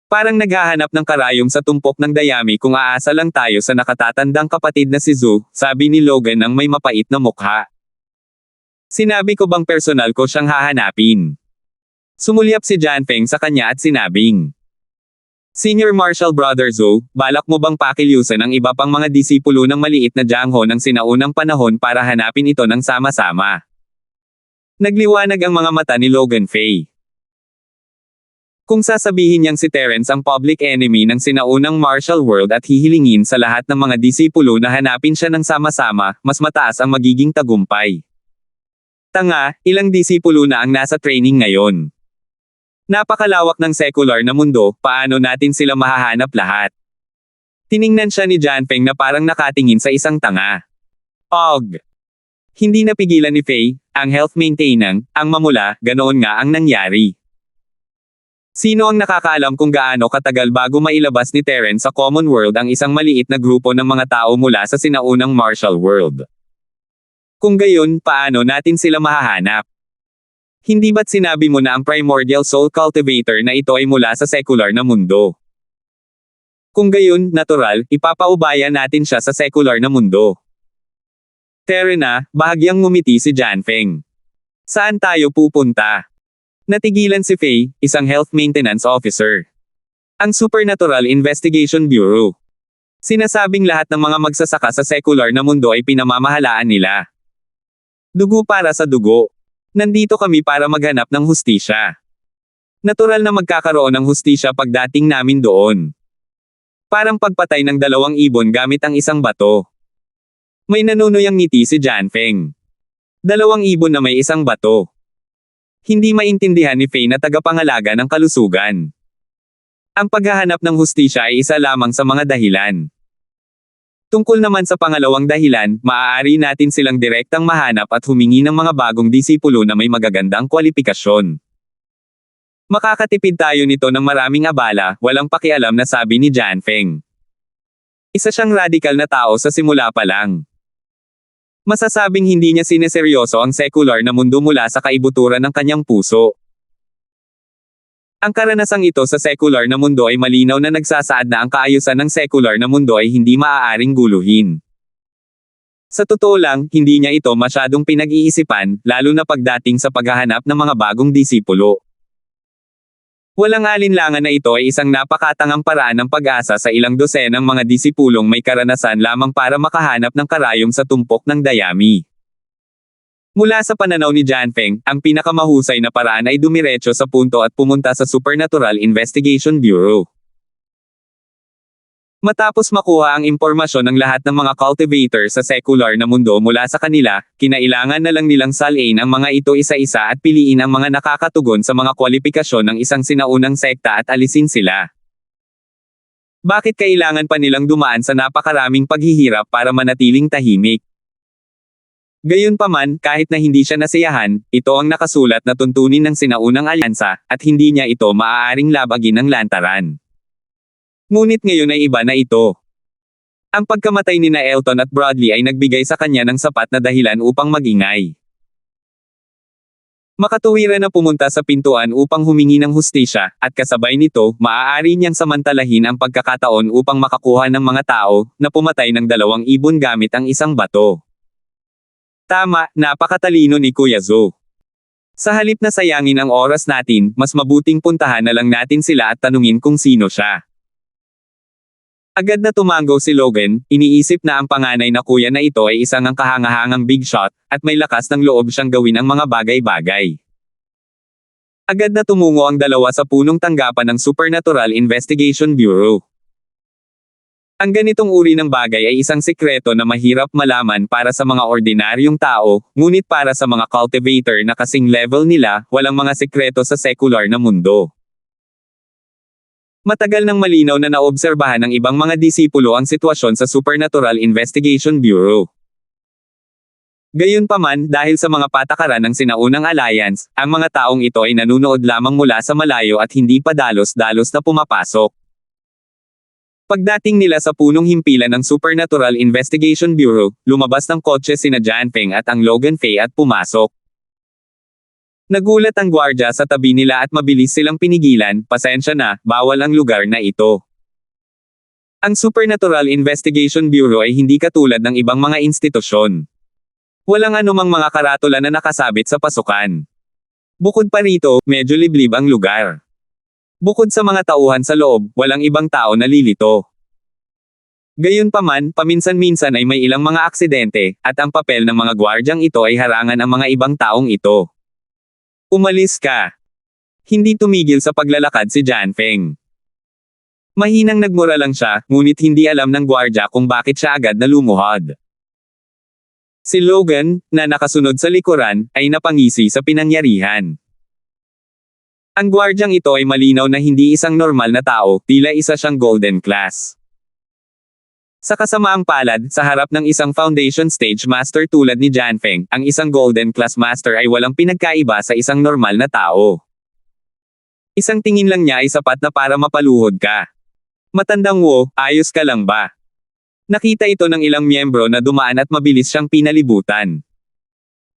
Parang naghahanap ng karayom sa tumpok ng dayami kung aasa lang tayo sa nakatatandang kapatid na si Zhu, sabi ni Logan ng may mapait na mukha. Sinabi ko bang personal ko siyang hahanapin? Sumulyap si Jianfeng sa kanya at sinabing, Senior Marshal Brother Zhou, balak mo bang pakilyusan ang iba pang mga disipulo ng maliit na Jiangho ng sinaunang panahon para hanapin ito ng sama-sama? Nagliwanag ang mga mata ni Logan Fei. Kung sasabihin niyang si Terence ang public enemy ng sinaunang martial world at hihilingin sa lahat ng mga disipulo na hanapin siya ng sama-sama, mas mataas ang magiging tagumpay. Tanga, ilang disipulo na ang nasa training ngayon. Napakalawak ng secular na mundo, paano natin sila mahahanap lahat? Tiningnan siya ni Jianfeng na parang nakatingin sa isang tanga. Og! Hindi napigilan ni Fei, ang health maintenance, ang mamula, ganoon nga ang nangyari. Sino ang nakakaalam kung gaano katagal bago mailabas ni Terence sa common world ang isang maliit na grupo ng mga tao mula sa sinaunang martial world? Kung gayon, paano natin sila mahahanap? Hindi ba't sinabi mo na ang Primordial Soul Cultivator na ito ay mula sa secular na mundo? Kung gayon, natural, ipapaubaya natin siya sa secular na mundo. Terena, bahagyang ngumiti si Jianfeng. Saan tayo pupunta? Natigilan si Fei, isang health maintenance officer. Ang Supernatural Investigation Bureau. Sinasabing lahat ng mga magsasaka sa secular na mundo ay pinamamahalaan nila. Dugo para sa dugo. Nandito kami para maghanap ng hustisya. Natural na magkakaroon ng hustisya pagdating namin doon. Parang pagpatay ng 2 ibon gamit ang isang bato. May nanunuyang ngiti si Jianfeng. 2 ibon na may isang bato. Hindi maintindihan ni Fei na tagapangalaga ng kalusugan. Ang paghahanap ng hustisya ay isa lamang sa mga dahilan. Tungkol naman sa pangalawang dahilan, maaari natin silang direktang mahanap at humingi ng mga bagong disipulo na may magagandang kwalifikasyon. Makakatipid tayo nito ng maraming abala, walang pakialam na sabi ni Jianfeng. Isa siyang radikal na tao sa simula pa lang. Masasabing hindi niya sineseryoso ang secular na mundo mula sa kaibuturan ng kanyang puso. Ang karanasang ito sa secular na mundo ay malinaw na nagsasaad na ang kaayusan ng secular na mundo ay hindi maaaring guluhin. Sa totoo lang, hindi niya ito masyadong pinag-iisipan, lalo na pagdating sa paghahanap ng mga bagong disipulo. Walang alinlangan na ito ay isang napakatangang paraan ng pag-asa sa ilang dosenang mga disipulong may karanasan lamang para makahanap ng karayom sa tumpok ng dayami. Mula sa pananaw ni Jianfeng, ang pinakamahusay na paraan ay dumiretso sa punto at pumunta sa Supernatural Investigation Bureau. Matapos makuha ang impormasyon ng lahat ng mga cultivator sa secular na mundo mula sa kanila, kinailangan na lang nilang salain ang mga ito isa-isa at piliin ang mga nakakatugon sa mga kwalipikasyon ng isang sinaunang sekta at alisin sila. Bakit kailangan pa nilang dumaan sa napakaraming paghihirap para manatiling tahimik? Gayunpaman, kahit na hindi siya nasiyahan, ito ang nakasulat na tuntunin ng sinaunang alyansa, at hindi niya ito maaaring labagin ng lantaran. Ngunit ngayon ay iba na ito. Ang pagkamatay ni Elton at Bradley ay nagbigay sa kanya ng sapat na dahilan upang magingay. Makatuwiran na pumunta sa pintuan upang humingi ng hustisya, at kasabay nito, maaari niyang samantalahin ang pagkakataon upang makakuha ng mga tao na pumatay ng 2 ibon gamit ang isang bato. Tama, napakatalino ni Kuya Zo. Sa halip na sayangin ang oras natin, mas mabuting puntahan na lang natin sila at tanungin kung sino siya. Agad na tumango si Logan, iniisip na ang panganay na kuya na ito ay isang ang kahangahangang big shot, at may lakas ng loob siyang gawin ang mga bagay-bagay. Agad na tumungo ang dalawa sa punong tanggapan ng Supernatural Investigation Bureau. Ang ganitong uri ng bagay ay isang sikreto na mahirap malaman para sa mga ordinaryong tao, ngunit para sa mga cultivator na kasing level nila, walang mga sikreto sa secular na mundo. Matagal nang malinaw na naobserbahan ng ibang mga disipulo ang sitwasyon sa Supernatural Investigation Bureau. Gayunpaman, dahil sa mga patakaran ng sinaunang alliance, ang mga taong ito ay nanunood lamang mula sa malayo at hindi pa dalos-dalos na pumapasok. Pagdating nila sa punong himpilan ng Supernatural Investigation Bureau, lumabas ng kotse sina Jianfeng at ang Logan Fei at pumasok. Nagulat ang gwardya sa tabi nila at mabilis silang pinigilan, pasensya na, bawal ang lugar na ito. Ang Supernatural Investigation Bureau ay hindi katulad ng ibang mga institusyon. Walang anumang mga karatula na nakasabit sa pasukan. Bukod pa rito, medyo liblib ang lugar. Bukod sa mga tauhan sa loob, walang ibang tao na lilito. Gayunpaman, paminsan-minsan ay may ilang mga aksidente, at ang papel ng mga gwardyang ito ay harangan ang mga ibang taong ito. Umalis ka. Hindi tumigil sa paglalakad si Jianfeng. Mahinang nagmura lang siya, ngunit hindi alam ng gwardya kung bakit siya agad na lumuhod. Si Logan, na nakasunod sa likuran, ay napangisi sa pinangyarihan. Ang gwardyang ito ay malinaw na hindi isang normal na tao, tila isa siyang golden class. Sa kasamaang palad, sa harap ng isang foundation stage master tulad ni Jianfeng, ang isang golden class master ay walang pinagkaiba sa isang normal na tao. Isang tingin lang niya ay sapat na para mapaluhod ka. Matandang Wu, ayos ka lang ba? Nakita ito ng ilang miyembro na dumaan at mabilis siyang pinalibutan.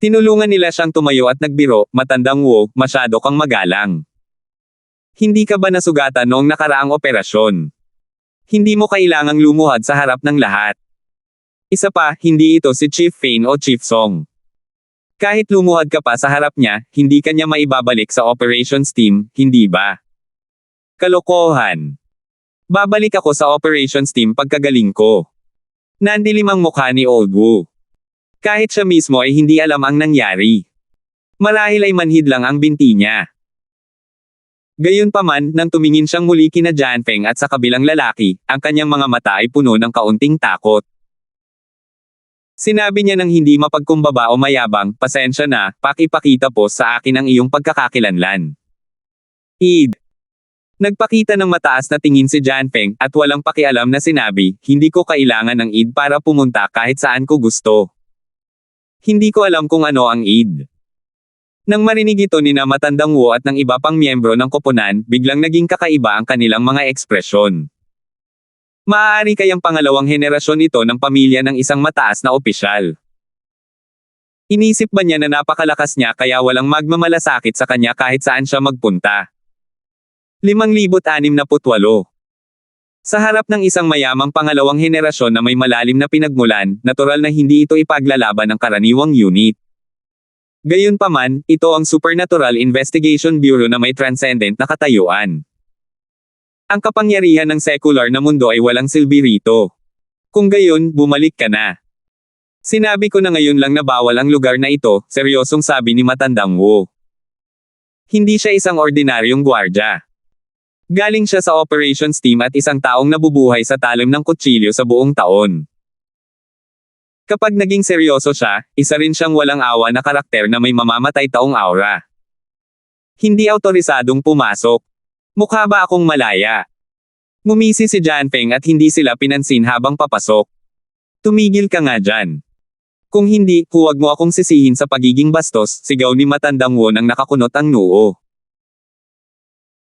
Tinulungan nila siyang tumayo at nagbiro, matandang Wu, masyado kang magalang. Hindi ka ba nasugatan noong nakaraang operasyon? Hindi mo kailangang lumuhad sa harap ng lahat. Isa pa, hindi ito si Chief Fein o Chief Song. Kahit lumuhad ka pa sa harap niya, hindi ka niya maibabalik sa operations team, hindi ba? Kalokohan. Babalik ako sa operations team pagkagaling ko. Nandilim ang mukha ni Old Wu. Kahit siya mismo ay hindi alam ang nangyari. Marahil ay manhid lang ang binti niya. Gayunpaman, nang tumingin siyang muli kina Jianfeng at sa kabilang lalaki, ang kanyang mga mata ay puno ng kaunting takot. Sinabi niya ng hindi mapagkumbaba o mayabang, pasensya na, pakipakita po sa akin ang iyong pagkakakilanlan. Id. Nagpakita ng mataas na tingin si Jianfeng, at walang pakialam na sinabi, hindi ko kailangan ng id para pumunta kahit saan ko gusto. Hindi ko alam kung ano ang id. Nang marinig ito ni na matandang Wu at ng iba pang miyembro ng koponan, biglang naging kakaiba ang kanilang mga ekspresyon. Maaari kayang pangalawang henerasyon ito ng pamilya ng isang mataas na opisyal. Inisip ba niya na napakalakas niya kaya walang magmamalasakit sa kanya kahit saan siya magpunta? 5,068. Sa harap ng isang mayamang pangalawang henerasyon na may malalim na pinagmulan, natural na hindi ito ipaglalaban ng karaniwang unit. Gayunpaman, ito ang Supernatural Investigation Bureau na may transcendent na katayuan. Ang kapangyarihan ng secular na mundo ay walang silbi rito. Kung gayon, bumalik ka na. Sinabi ko na ngayon lang na bawal ang lugar na ito, seryosong sabi ni Matandang Wu. Hindi siya isang ordinaryong gwardya. Galing siya sa operations team at isang taong nabubuhay sa talim ng kutsilyo sa buong taon. Kapag naging seryoso siya, isa rin siyang walang awa na karakter na may mamamatay taong aura. Hindi autorisadong pumasok. Mukha ba akong malaya? Ngumisi si Janfeng at hindi sila pinansin habang papasok. Tumigil ka nga dyan. Kung hindi, huwag mo akong sisihin sa pagiging bastos, sigaw ni Matandang Wu nang nakakunot ang noo.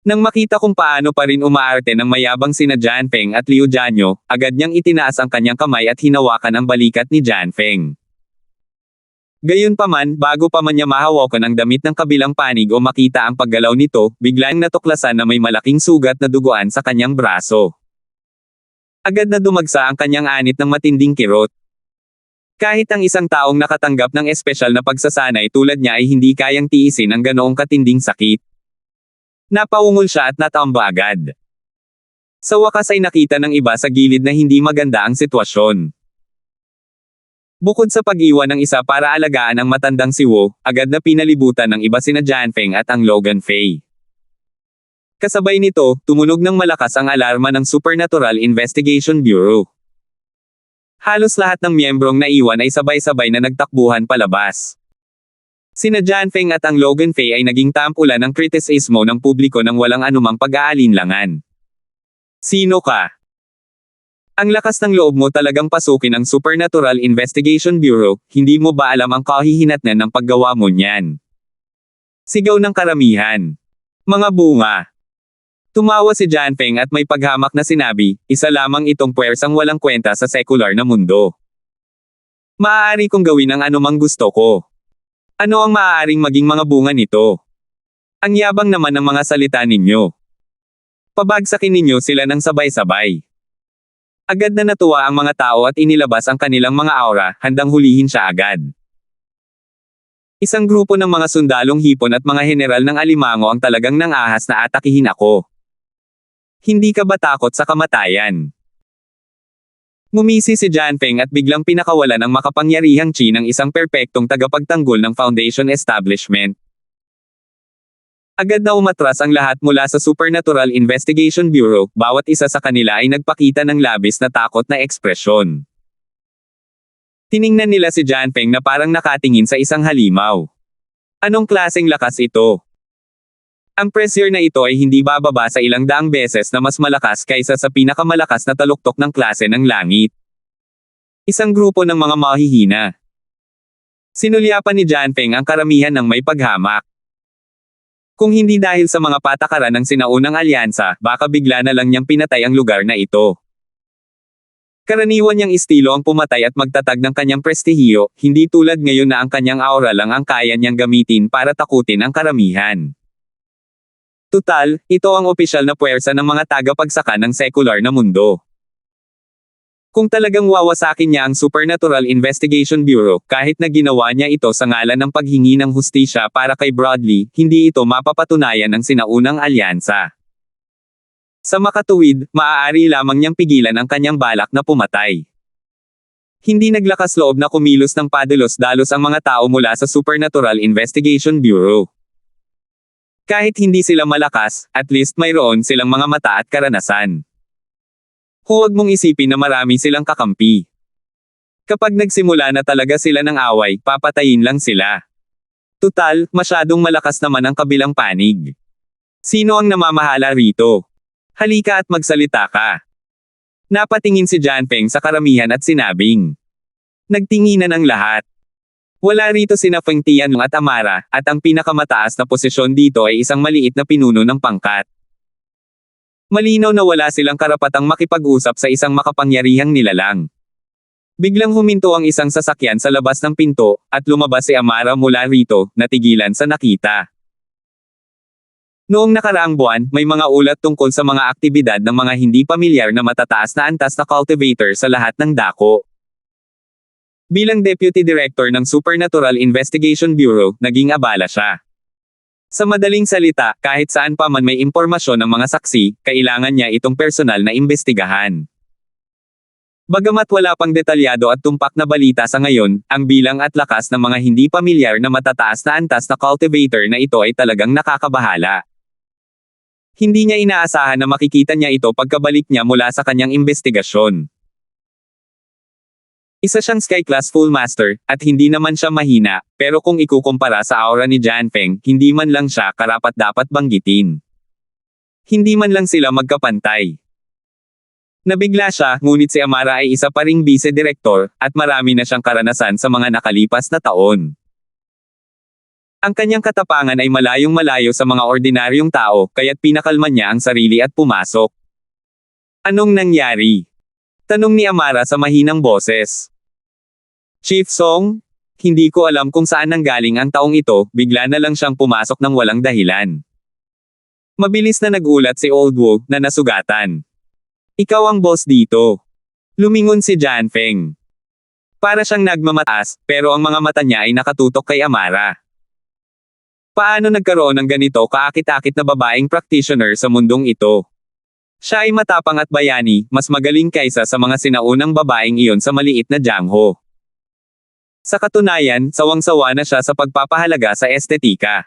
Nang makita kung paano pa rin umaarte ng mayabang sina Janfeng at Liu Jianyo, agad niyang itinaas ang kanyang kamay at hinawakan ang balikat ni Janfeng. Gayunpaman, bago pa man niya mahawakan ang damit ng kabilang panig o makita ang paggalaw nito, biglang natuklasan na may malaking sugat na duguan sa kanyang braso. Agad na dumagsa ang kanyang anit ng matinding kirot. Kahit ang isang taong nakatanggap ng espesyal na pagsasanay tulad niya ay hindi kayang tiisin ang ganoong katinding sakit. Napaungol siya at natamba agad. Sa wakas ay nakita ng iba sa gilid na hindi maganda ang sitwasyon. Bukod sa pag-iwan ng isa para alagaan ang matandang si Wu, agad na pinalibutan ng iba sina Janfeng at ang Logan Fei. Kasabay nito, tumunog ng malakas ang alarma ng Supernatural Investigation Bureau. Halos lahat ng miyembrong naiwan ay sabay-sabay na nagtakbuhan palabas. Sina Janfeng at ang Logan Fei ay naging tampulan ng kritisismo ng publiko nang walang anumang pag-aalinlangan. Sino ka? Ang lakas ng loob mo talagang pasukin ang Supernatural Investigation Bureau, hindi mo ba alam ang kahihinatnan ng paggawa mo niyan? Sigaw ng karamihan. Mga bunga. Tumawa si Janfeng at may paghamak na sinabi, isa lamang itong puwersang walang kwenta sa sekular na mundo. Maaari kong gawin ang anumang gusto ko. Ano ang maaaring maging mga bunga nito? Ang yabang naman ng mga salita ninyo. Pabagsakin ninyo sila ng sabay-sabay. Agad na natuwa ang mga tao at inilabas ang kanilang mga aura, handang hulihin siya agad. Isang grupo ng mga sundalong hipon at mga general ng alimango ang talagang nangahas na atakihin ako. Hindi ka ba takot sa kamatayan? Ngumisi si Janfeng at biglang pinakawalan ang makapangyarihang chi ng isang perpektong tagapagtanggol ng Foundation Establishment. Agad na umatras ang lahat mula sa Supernatural Investigation Bureau, bawat isa sa kanila ay nagpakita ng labis na takot na ekspresyon. Tiningnan nila si Janfeng na parang nakatingin sa isang halimaw. Anong klaseng lakas ito? Ang pressure na ito ay hindi bababa sa ilang daang beses na mas malakas kaysa sa pinakamalakas na taluktok ng klase ng langit. Isang grupo ng mga mahihina. Sinulyapan ni Janfeng ang karamihan ng may paghamak. Kung hindi dahil sa mga patakaran ng sinaunang alyansa, baka bigla na lang niyang pinatay ang lugar na ito. Karaniwan niyang estilo ang pumatay at magtatag ng kanyang prestihiyo, hindi tulad ngayon na ang kanyang aura lang ang kaya niyang gamitin para takutin ang karamihan. Tutal, ito ang opisyal na puwersa ng mga tagapagsaka ng sekular na mundo. Kung talagang wawasakin niya ang Supernatural Investigation Bureau, kahit na ginawa niya ito sa ngalan ng paghingi ng hustisya para kay Broadly, hindi ito mapapatunayan ng sinaunang alyansa. Sa makatuwid, maaari lamang niyang pigilan ang kanyang balak na pumatay. Hindi naglakas loob na kumilos ng padalos-dalos ang mga tao mula sa Supernatural Investigation Bureau. Kahit hindi sila malakas, at least mayroon silang mga mata at karanasan. Huwag mong isipin na marami silang kakampi. Kapag nagsimula na talaga sila ng away, papatayin lang sila. Tutal, masyadong malakas naman ang kabilang panig. Sino ang namamahala rito? Halika at magsalita ka. Napatingin si Janfeng sa karamihan at sinabing. Nagtinginan ang lahat. Wala rito sina Feng Tianlong at Amara, at ang pinakamataas na posisyon dito ay isang maliit na pinuno ng pangkat. Malinaw na wala silang karapatang makipag-usap sa isang makapangyarihang nilalang. Biglang huminto ang isang sasakyan sa labas ng pinto, at lumabas si Amara mula rito, natigilan sa nakita. Noong nakaraang buwan, may mga ulat tungkol sa mga aktibidad ng mga hindi pamilyar na matataas na antas na cultivator sa lahat ng dako. Bilang Deputy Director ng Supernatural Investigation Bureau, naging abala siya. Sa madaling salita, kahit saan pa man may impormasyon ng mga saksi, kailangan niya itong personal na imbestigahan. Bagamat wala pang detalyado at tumpak na balita sa ngayon, ang bilang at lakas ng mga hindi pamilyar na matataas na antas na cultivator na ito ay talagang nakakabahala. Hindi niya inaasahan na makikita niya ito pagkabalik niya mula sa kanyang imbestigasyon. Isa siyang Sky Class Full Master, at hindi naman siya mahina, pero kung ikukumpara sa aura ni Jianfeng, hindi man lang siya karapat-dapat banggitin. Hindi man lang sila magkapantay. Nabigla siya, ngunit si Amara ay isa pa ring vice-director, at marami na siyang karanasan sa mga nakalipas na taon. Ang kanyang katapangan ay malayong-malayo sa mga ordinaryong tao, kaya't pinakalma niya ang sarili at pumasok. Anong nangyari? Tanong ni Amara sa mahinang boses. Chief Song? Hindi ko alam kung saan nanggaling ang taong ito, bigla na lang siyang pumasok ng walang dahilan. Mabilis na nagulat si Old Wu, na nasugatan. Ikaw ang boss dito. Lumingon si Jianfeng. Para siyang nagmamataas, pero ang mga mata niya ay nakatutok kay Amara. Paano nagkaroon ng ganito kaakit-akit na babaeng practitioner sa mundong ito? Siya ay matapang at bayani, mas magaling kaysa sa mga sinaunang babaeng iyon sa maliit na Jiangho. Sa katunayan, sawang-sawa na siya sa pagpapahalaga sa estetika.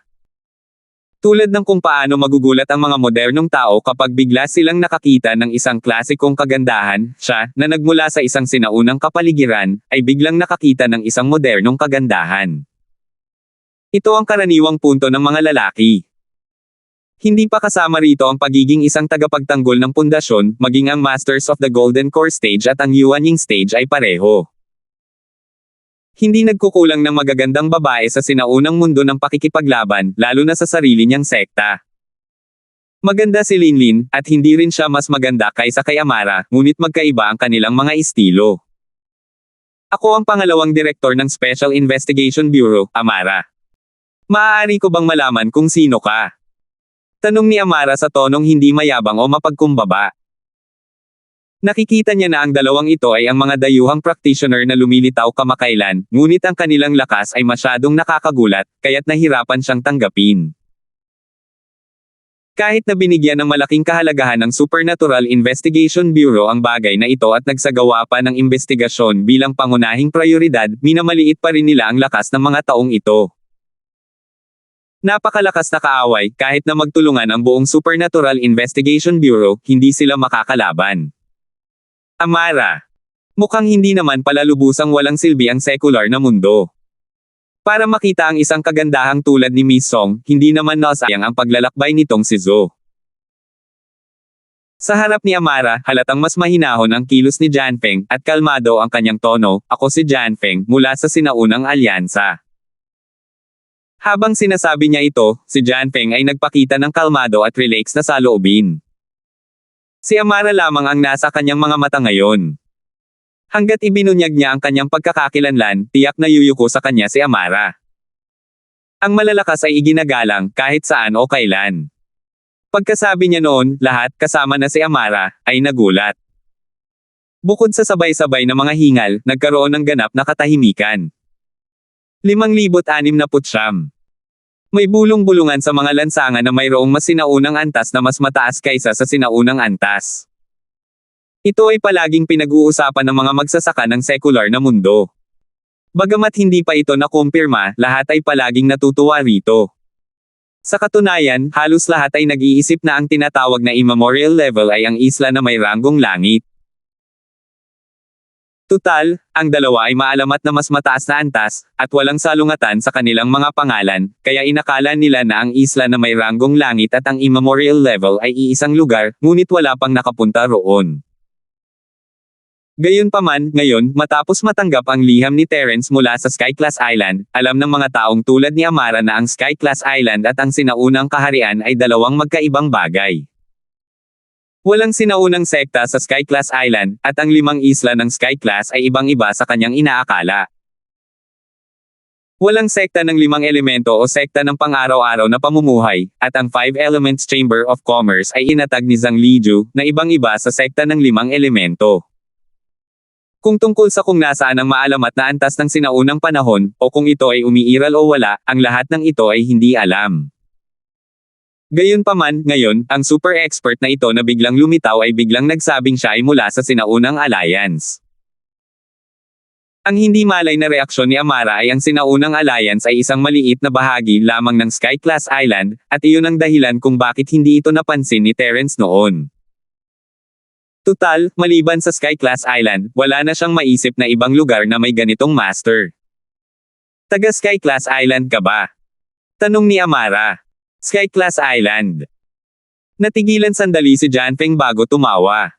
Tulad ng kung paano magugulat ang mga modernong tao kapag bigla silang nakakita ng isang klasikong kagandahan, siya, na nagmula sa isang sinaunang kapaligiran, ay biglang nakakita ng isang modernong kagandahan. Ito ang karaniwang punto ng mga lalaki. Hindi pa kasama rito ang pagiging isang tagapagtanggol ng pundasyon, maging ang Masters of the Golden Core Stage at ang Yuanying Stage ay pareho. Hindi nagkukulang ng magagandang babae sa sinaunang mundo ng pakikipaglaban, lalo na sa sarili niyang sekta. Maganda si Linlin, at hindi rin siya mas maganda kaysa kay Amara, ngunit magkaiba ang kanilang mga estilo. Ako ang pangalawang direktor ng Special Investigation Bureau, Amara. Maaari ko bang malaman kung sino ka? Tanong ni Amara sa tonong hindi mayabang o mapagkumbaba. Nakikita niya na ang dalawang ito ay ang mga dayuhang practitioner na lumilitaw kamakailan, ngunit ang kanilang lakas ay masyadong nakakagulat, kaya't nahirapan siyang tanggapin. Kahit na binigyan ng malaking kahalagahan ng Supernatural Investigation Bureau ang bagay na ito at nagsagawa pa ng investigasyon bilang pangunahing prioridad, minamaliit pa rin nila ang lakas ng mga taong ito. Napakalakas na kaaway, kahit na magtulungan ang buong Supernatural Investigation Bureau, hindi sila makakalaban. Amara. Mukhang hindi naman pala lubusang walang silbi ang secular na mundo. Para makita ang isang kagandahang tulad ni Miss Song, hindi naman nasayang ang paglalakbay nitong si Zhou. Sa harap ni Amara, halatang mas mahinahon ang kilos ni Jianfeng, at kalmado ang kanyang tono, ako si Jianfeng, mula sa sinaunang alyansa. Habang sinasabi niya ito, si Jianfeng ay nagpakita ng kalmado at relax na saloobin. Si Amara lamang ang nasa kanyang mga mata ngayon. Hanggat ibinunyag niya ang kanyang pagkakakilanlan, tiyak na yuyuko sa kanya si Amara. Ang malalakas ay iginagalang, kahit saan o kailan. Pagkasabi niya noon, lahat, kasama na si Amara, ay nagulat. Bukod sa sabay-sabay na mga hingal, nagkaroon ng ganap na katahimikan. 5,069. May bulong-bulungan sa mga lansangan na mayroong mas sinaunang antas na mas mataas kaysa sa sinaunang antas. Ito ay palaging pinag-uusapan ng mga magsasaka ng sekular na mundo. Bagamat hindi pa ito nakumpirma, lahat ay palaging natutuwa rito. Sa katunayan, halos lahat ay nag-iisip na ang tinatawag na immemorial level ay ang isla na may ranggong langit. Tutal, ang dalawa ay maalamat na mas mataas na antas, at walang salungatan sa kanilang mga pangalan, kaya inakala nila na ang isla na may ranggong langit at ang immemorial level ay iisang lugar, ngunit wala pang nakapunta roon. Gayunpaman, ngayon, matapos matanggap ang liham ni Terence mula sa Sky Class Island, alam ng mga taong tulad ni Amara na ang Sky Class Island at ang sinaunang kaharian ay dalawang magkaibang bagay. Walang sinaunang sekta sa Sky Class Island, at ang 5 isla ng Sky Class ay ibang-iba sa kanyang inaakala. Walang sekta ng 5 elemento o sekta ng pang-araw-araw na pamumuhay, at ang Five Elements Chamber of Commerce ay inatag ni Zhang Liju, na ibang-iba sa sekta ng 5 elemento. Kung tungkol sa kung nasaan ang maalamat na antas ng sinaunang panahon, o kung ito ay umiiral o wala, ang lahat ng ito ay hindi alam. Gayunpaman, ngayon, ang super expert na ito na biglang lumitaw ay biglang nagsabing siya ay mula sa sinaunang alliance. Ang hindi malay na reaksyon ni Amara ay ang sinaunang alliance ay isang maliit na bahagi lamang ng Sky Class Island, at iyon ang dahilan kung bakit hindi ito napansin ni Terence noon. Tutal, maliban sa Sky Class Island, wala na siyang maisip na ibang lugar na may ganitong master. Taga Sky Class Island ka ba? Tanong ni Amara. Sky Class Island. Natigilan sandali si Janfeng bago tumawa.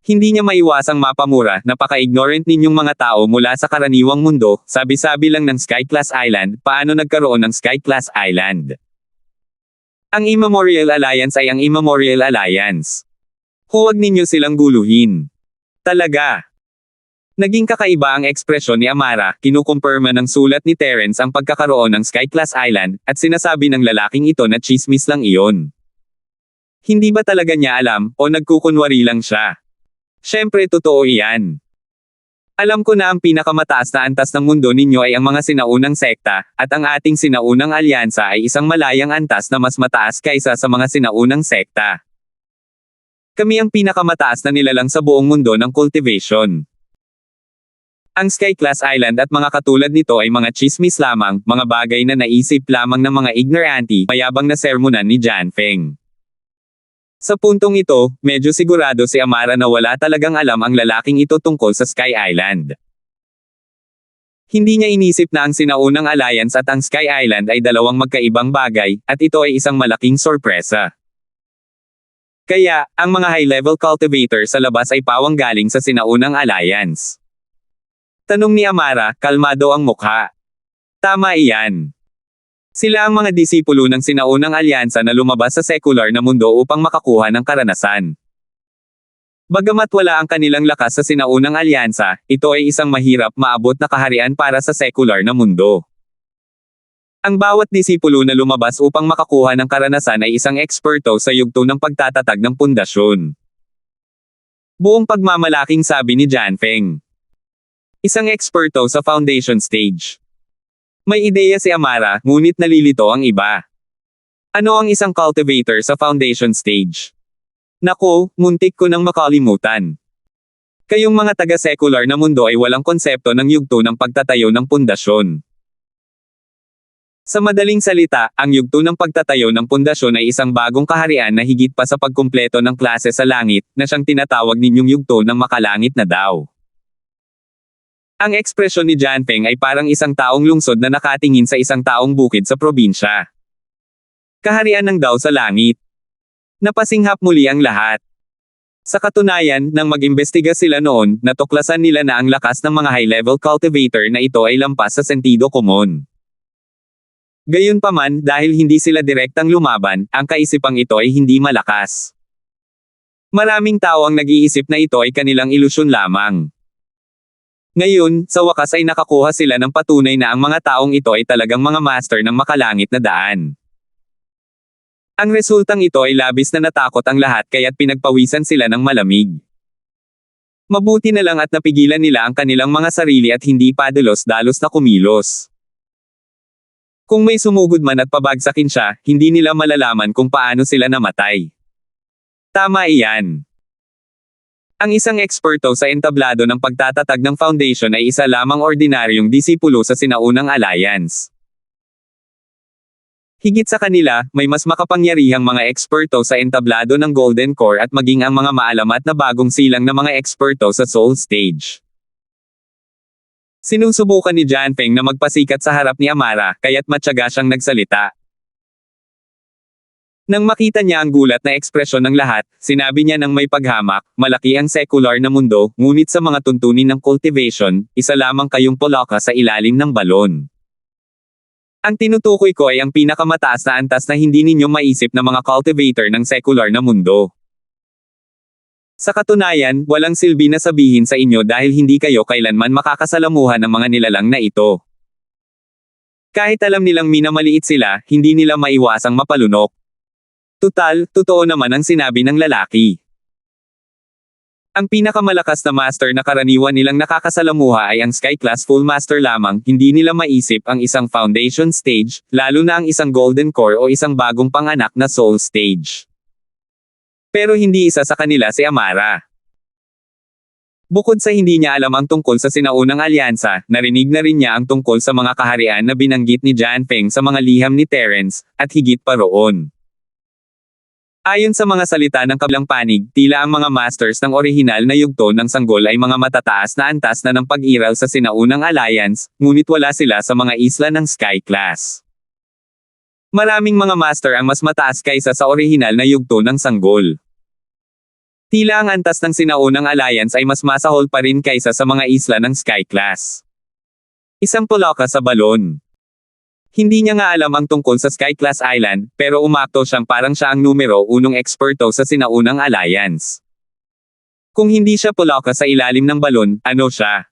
Hindi niya maiwasang mapamura, napaka-ignorant ninyong mga tao mula sa karaniwang mundo, sabi-sabi lang ng Sky Class Island, paano nagkaroon ng Sky Class Island? Ang Immemorial Alliance ay ang Immemorial Alliance. Huwag ninyo silang guluhin. Talaga. Naging kakaiba ang ekspresyon ni Amara, kinukumpirma ng sulat ni Terence ang pagkakaroon ng Sky Class Island, at sinasabi ng lalaking ito na tsismis lang iyon. Hindi ba talaga niya alam, o nagkukunwari lang siya? Siyempre totoo iyan. Alam ko na ang pinakamataas na antas ng mundo ninyo ay ang mga sinaunang sekta, at ang ating sinaunang alyansa ay isang malayang antas na mas mataas kaysa sa mga sinaunang sekta. Kami ang pinakamataas na nilalang sa buong mundo ng cultivation. Ang Sky Class Island at mga katulad nito ay mga chismis lamang, mga bagay na naisip lamang ng mga ignoranti, mayabang na sermonan ni Janfeng. Sa puntong ito, medyo sigurado si Amara na wala talagang alam ang lalaking ito tungkol sa Sky Island. Hindi niya inisip na ang sinaunang alliance at ang Sky Island ay dalawang magkaibang bagay, at ito ay isang malaking sorpresa. Kaya, ang mga high-level cultivator sa labas ay pawang galing sa sinaunang alliance. Tanong ni Amara, kalmado ang mukha. Tama iyan. Sila ang mga disipulo ng sinaunang alyansa na lumabas sa sekular na mundo upang makakuha ng karanasan. Bagamat wala ang kanilang lakas sa sinaunang alyansa, ito ay isang mahirap maabot na kaharian para sa sekular na mundo. Ang bawat disipulo na lumabas upang makakuha ng karanasan ay isang eksperto sa yugto ng pagtatatag ng pundasyon. Buong pagmamalaking sabi ni Janfeng. Isang eksperto sa foundation stage. May ideya si Amara, ngunit nalilito ang iba. Ano ang isang cultivator sa foundation stage? Nako, muntik ko nang makalimutan. Kayong mga taga-secular na mundo ay walang konsepto ng yugto ng pagtatayo ng pundasyon. Sa madaling salita, ang yugto ng pagtatayo ng pundasyon ay isang bagong kaharian na higit pa sa pagkumpleto ng klase sa langit, na siyang tinatawag ninyong yugto ng makalangit na daw. Ang ekspresyon ni Janfeng ay parang isang taong lungsod na nakatingin sa isang taong bukid sa probinsya. Kaharian ng daw sa langit. Napasinghap muli ang lahat. Sa katunayan, nang mag-imbestiga sila noon, natuklasan nila na ang lakas ng mga high-level cultivator na ito ay lampas sa sentido komon. Gayunpaman, dahil hindi sila direktang lumaban, ang kaisipang ito ay hindi malakas. Maraming tao ang nag-iisip na ito ay kanilang ilusyon lamang. Ngayon, sa wakas ay nakakuha sila ng patunay na ang mga taong ito ay talagang mga master ng makalangit na daan. Ang resultang ito ay labis na natakot ang lahat kaya't pinagpawisan sila ng malamig. Mabuti na lang at napigilan nila ang kanilang mga sarili at hindi padalos-dalos na kumilos. Kung may sumugod man at pabagsakin siya, hindi nila malalaman kung paano sila namatay. Tama iyan. Ang isang eksperto sa entablado ng pagtatatag ng foundation ay isa lamang ordinaryong disipulo sa sinaunang alliance. Higit sa kanila, may mas makapangyarihang mga eksperto sa entablado ng Golden Core at maging ang mga maalamat na bagong silang na mga eksperto sa Soul Stage. Sinusubukan ni Janfeng na magpasikat sa harap ni Amara, kaya't matyaga siyang nagsalita. Nang makita niya ang gulat na ekspresyon ng lahat, sinabi niya ng may paghamak, malaki ang secular na mundo, ngunit sa mga tuntunin ng cultivation, isa lamang kayong polaka sa ilalim ng balon. Ang tinutukoy ko ay ang pinakamataas na antas na hindi ninyo maisip na mga cultivator ng secular na mundo. Sa katunayan, walang silbi na sabihin sa inyo dahil hindi kayo kailanman makakasalamuhan ng mga nilalang na ito. Kahit alam nilang minamaliit sila, hindi nila maiwasang mapalunok. Tutal, totoo naman ang sinabi ng lalaki. Ang pinakamalakas na master na karaniwan nilang nakakasalamuha ay ang Sky Class Full Master lamang, hindi nila maisip ang isang Foundation Stage, lalo na ang isang Golden Core o isang bagong panganak na Soul Stage. Pero hindi isa sa kanila si Amara. Bukod sa hindi niya alam ang tungkol sa sinaunang alyansa, narinig na rin niya ang tungkol sa mga kaharian na binanggit ni Jan Feng sa mga liham ni Terence, at higit pa roon. Ayon sa mga salita ng kabilang panig, tila ang mga masters ng orihinal na yugto ng sanggol ay mga matataas na antas na ng pag-iral sa sinaunang alliance, ngunit wala sila sa mga isla ng Sky Class. Maraming mga master ang mas mataas kaysa sa orihinal na yugto ng sanggol. Tila ang antas ng sinaunang alliance ay mas masahol pa rin kaysa sa mga isla ng Sky Class. Isang pulaka sa balon. Hindi niya nga alam ang tungkol sa Sky Class Island, pero umakto siyang parang siya ang numero 1 eksperto sa sinaunang alliance. Kung hindi siya pulaka sa ilalim ng balon, ano siya?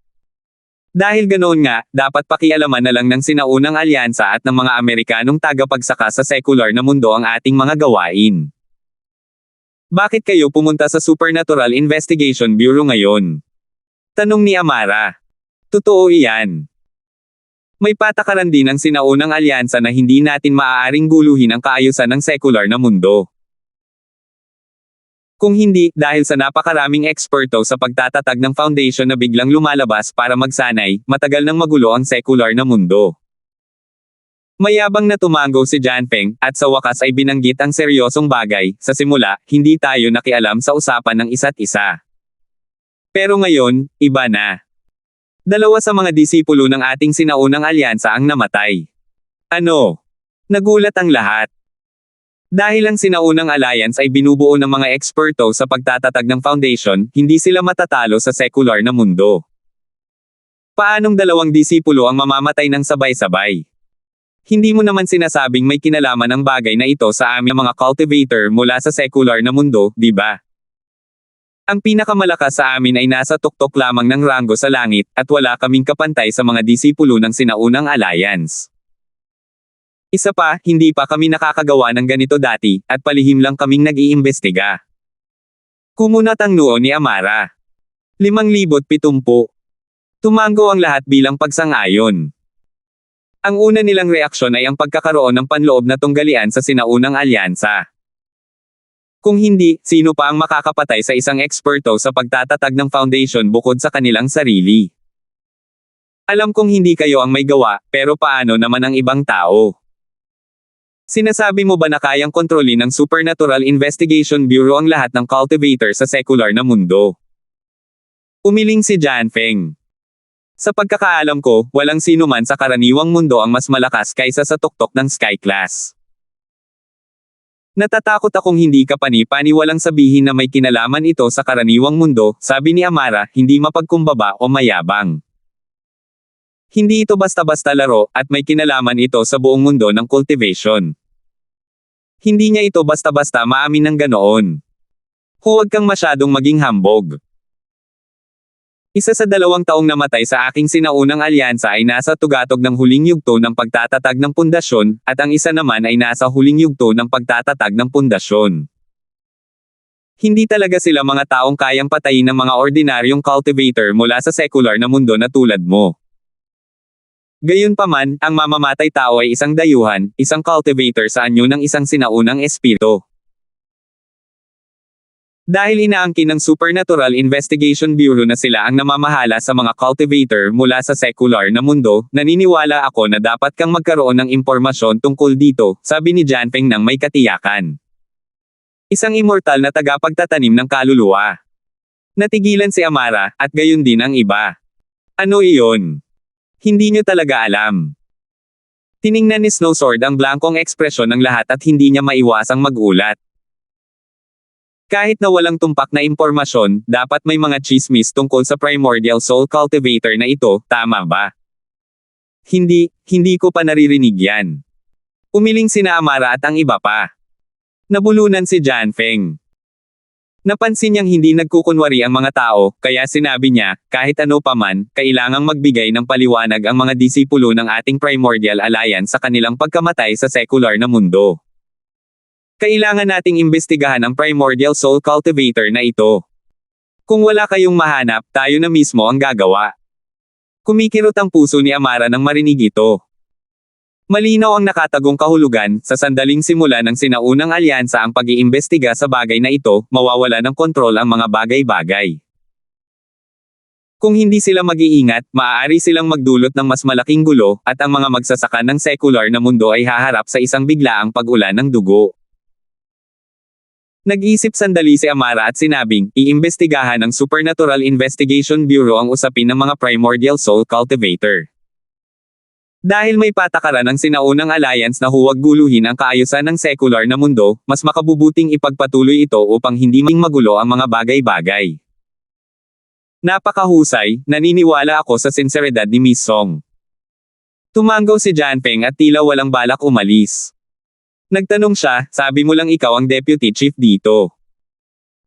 Dahil ganoon nga, dapat pakialaman na lang ng sinaunang alyansa at ng mga Amerikanong tagapagsaka sa sekular na mundo ang ating mga gawain. Bakit kayo pumunta sa Supernatural Investigation Bureau ngayon? Tanong ni Amara. Totoo iyan. May patakaran din ang sinaunang alyansa na hindi natin maaaring guluhin ang kaayusan ng sekular na mundo. Kung hindi, dahil sa napakaraming eksperto sa pagtatatag ng foundation na biglang lumalabas para magsanay, matagal nang magulo ang sekular na mundo. Mayabang na tumango si Jan Feng, at sa wakas ay binanggit ang seryosong bagay. Sa simula, hindi tayo nakialam sa usapan ng isa't isa. Pero ngayon, iba na. Dalawa sa mga disipulo ng ating sinaunang alyansa ang namatay. Ano? Nagulat ang lahat. Dahil ang sinaunang alliance ay binubuo ng mga eksperto sa pagtatatag ng foundation, hindi sila matatalo sa sekular na mundo. Paanong dalawang disipulo ang mamamatay ng sabay-sabay? Hindi mo naman sinasabing may kinalaman ang bagay na ito sa aming mga cultivator mula sa sekular na mundo, di ba? Ang pinakamalakas sa amin ay nasa tuktok lamang ng ranggo sa langit, at wala kaming kapantay sa mga disipulo ng sinaunang alliance. Isa pa, hindi pa kami nakakagawa ng ganito dati, at palihim lang kaming nag-iimbestiga. Kumunat ang noo ni Amara. 5,070. Tumango ang lahat bilang pagsang-ayon. Ang una nilang reaksyon ay ang pagkakaroon ng panloob na tunggalian sa sinaunang alyansa. Kung hindi, sino pa ang makakapatay sa isang eksperto sa pagtatatag ng foundation bukod sa kanilang sarili? Alam kong hindi kayo ang may gawa, pero paano naman ang ibang tao? Sinasabi mo ba na kayang kontrolin ng Supernatural Investigation Bureau ang lahat ng cultivator sa sekular na mundo? Umiling si Jan Feng. Sa pagkakaalam ko, walang sino man sa karaniwang mundo ang mas malakas kaysa sa tuktok ng Sky Class. Natatakot akong hindi ka pani-paniwalang sabihin na may kinalaman ito sa karaniwang mundo, sabi ni Amara, hindi mapagkumbaba o mayabang. Hindi ito basta-basta laro, at may kinalaman ito sa buong mundo ng cultivation. Hindi niya ito basta-basta maamin ng ganoon. Huwag kang masyadong maging hambog. Isa sa 2 taong namatay sa aking sinaunang alyansa ay nasa tugatog ng huling yugto ng pagtatatag ng pundasyon, at ang isa naman ay nasa huling yugto ng pagtatatag ng pundasyon. Hindi talaga sila mga taong kayang patayin ng mga ordinaryong cultivator mula sa sekular na mundo na tulad mo. Gayunpaman, ang mamamatay tao ay isang dayuhan, isang cultivator sa anyo ng isang sinaunang espiritu. Dahil inaangkin ng Supernatural Investigation Bureau na sila ang namamahala sa mga cultivator mula sa sekular na mundo, naniniwala ako na dapat kang magkaroon ng impormasyon tungkol dito, sabi ni Jan Feng nang may katiyakan. Isang immortal na tagapagtatanim ng kaluluwa. Natigilan si Amara, at gayon din ang iba. Ano iyon? Hindi nyo talaga alam. Tiningnan ni Snowsword ang blankong ekspresyon ng lahat at hindi niya maiwasang magulat. Kahit na walang tumpak na impormasyon, dapat may mga chismis tungkol sa primordial soul cultivator na ito, tama ba? Hindi ko pa naririnig yan. Umiling sina Amara at ang iba pa. Nabulunan si Jan Feng. Napansin niyang hindi nagkukunwari ang mga tao, kaya sinabi niya, kahit ano pa man, kailangang magbigay ng paliwanag ang mga disipulo ng ating Primordial Alliance sa kanilang pagkamatay sa sekular na mundo. Kailangan nating imbestigahan ang Primordial Soul Cultivator na ito. Kung wala kayong mahanap, tayo na mismo ang gagawa. Kumikirot ang puso ni Amara nang marinig ito. Malinaw ang nakatagong kahulugan, sa sandaling simula ng sinaunang alyansa ang pag-iimbestiga sa bagay na ito, mawawala ng kontrol ang mga bagay-bagay. Kung hindi sila mag-iingat, maaari silang magdulot ng mas malaking gulo, at ang mga magsasaka ng sekular na mundo ay haharap sa isang biglaang pag-ulan ng dugo. Nag-isip sandali si Amara at sinabing, iimbestigahan ng Supernatural Investigation Bureau ang usapin ng mga Primordial Soul Cultivator. Dahil may patakaran ng sinaunang alliance na huwag guluhin ang kaayusan ng sekular na mundo, mas makabubuting ipagpatuloy ito upang hindi magulo ang mga bagay-bagay. Napakahusay, naniniwala ako sa sinseridad ni Miss Song. Tumanggaw si Janpeng at tila walang balak umalis. Nagtanong siya, sabi mo lang ikaw ang deputy chief dito.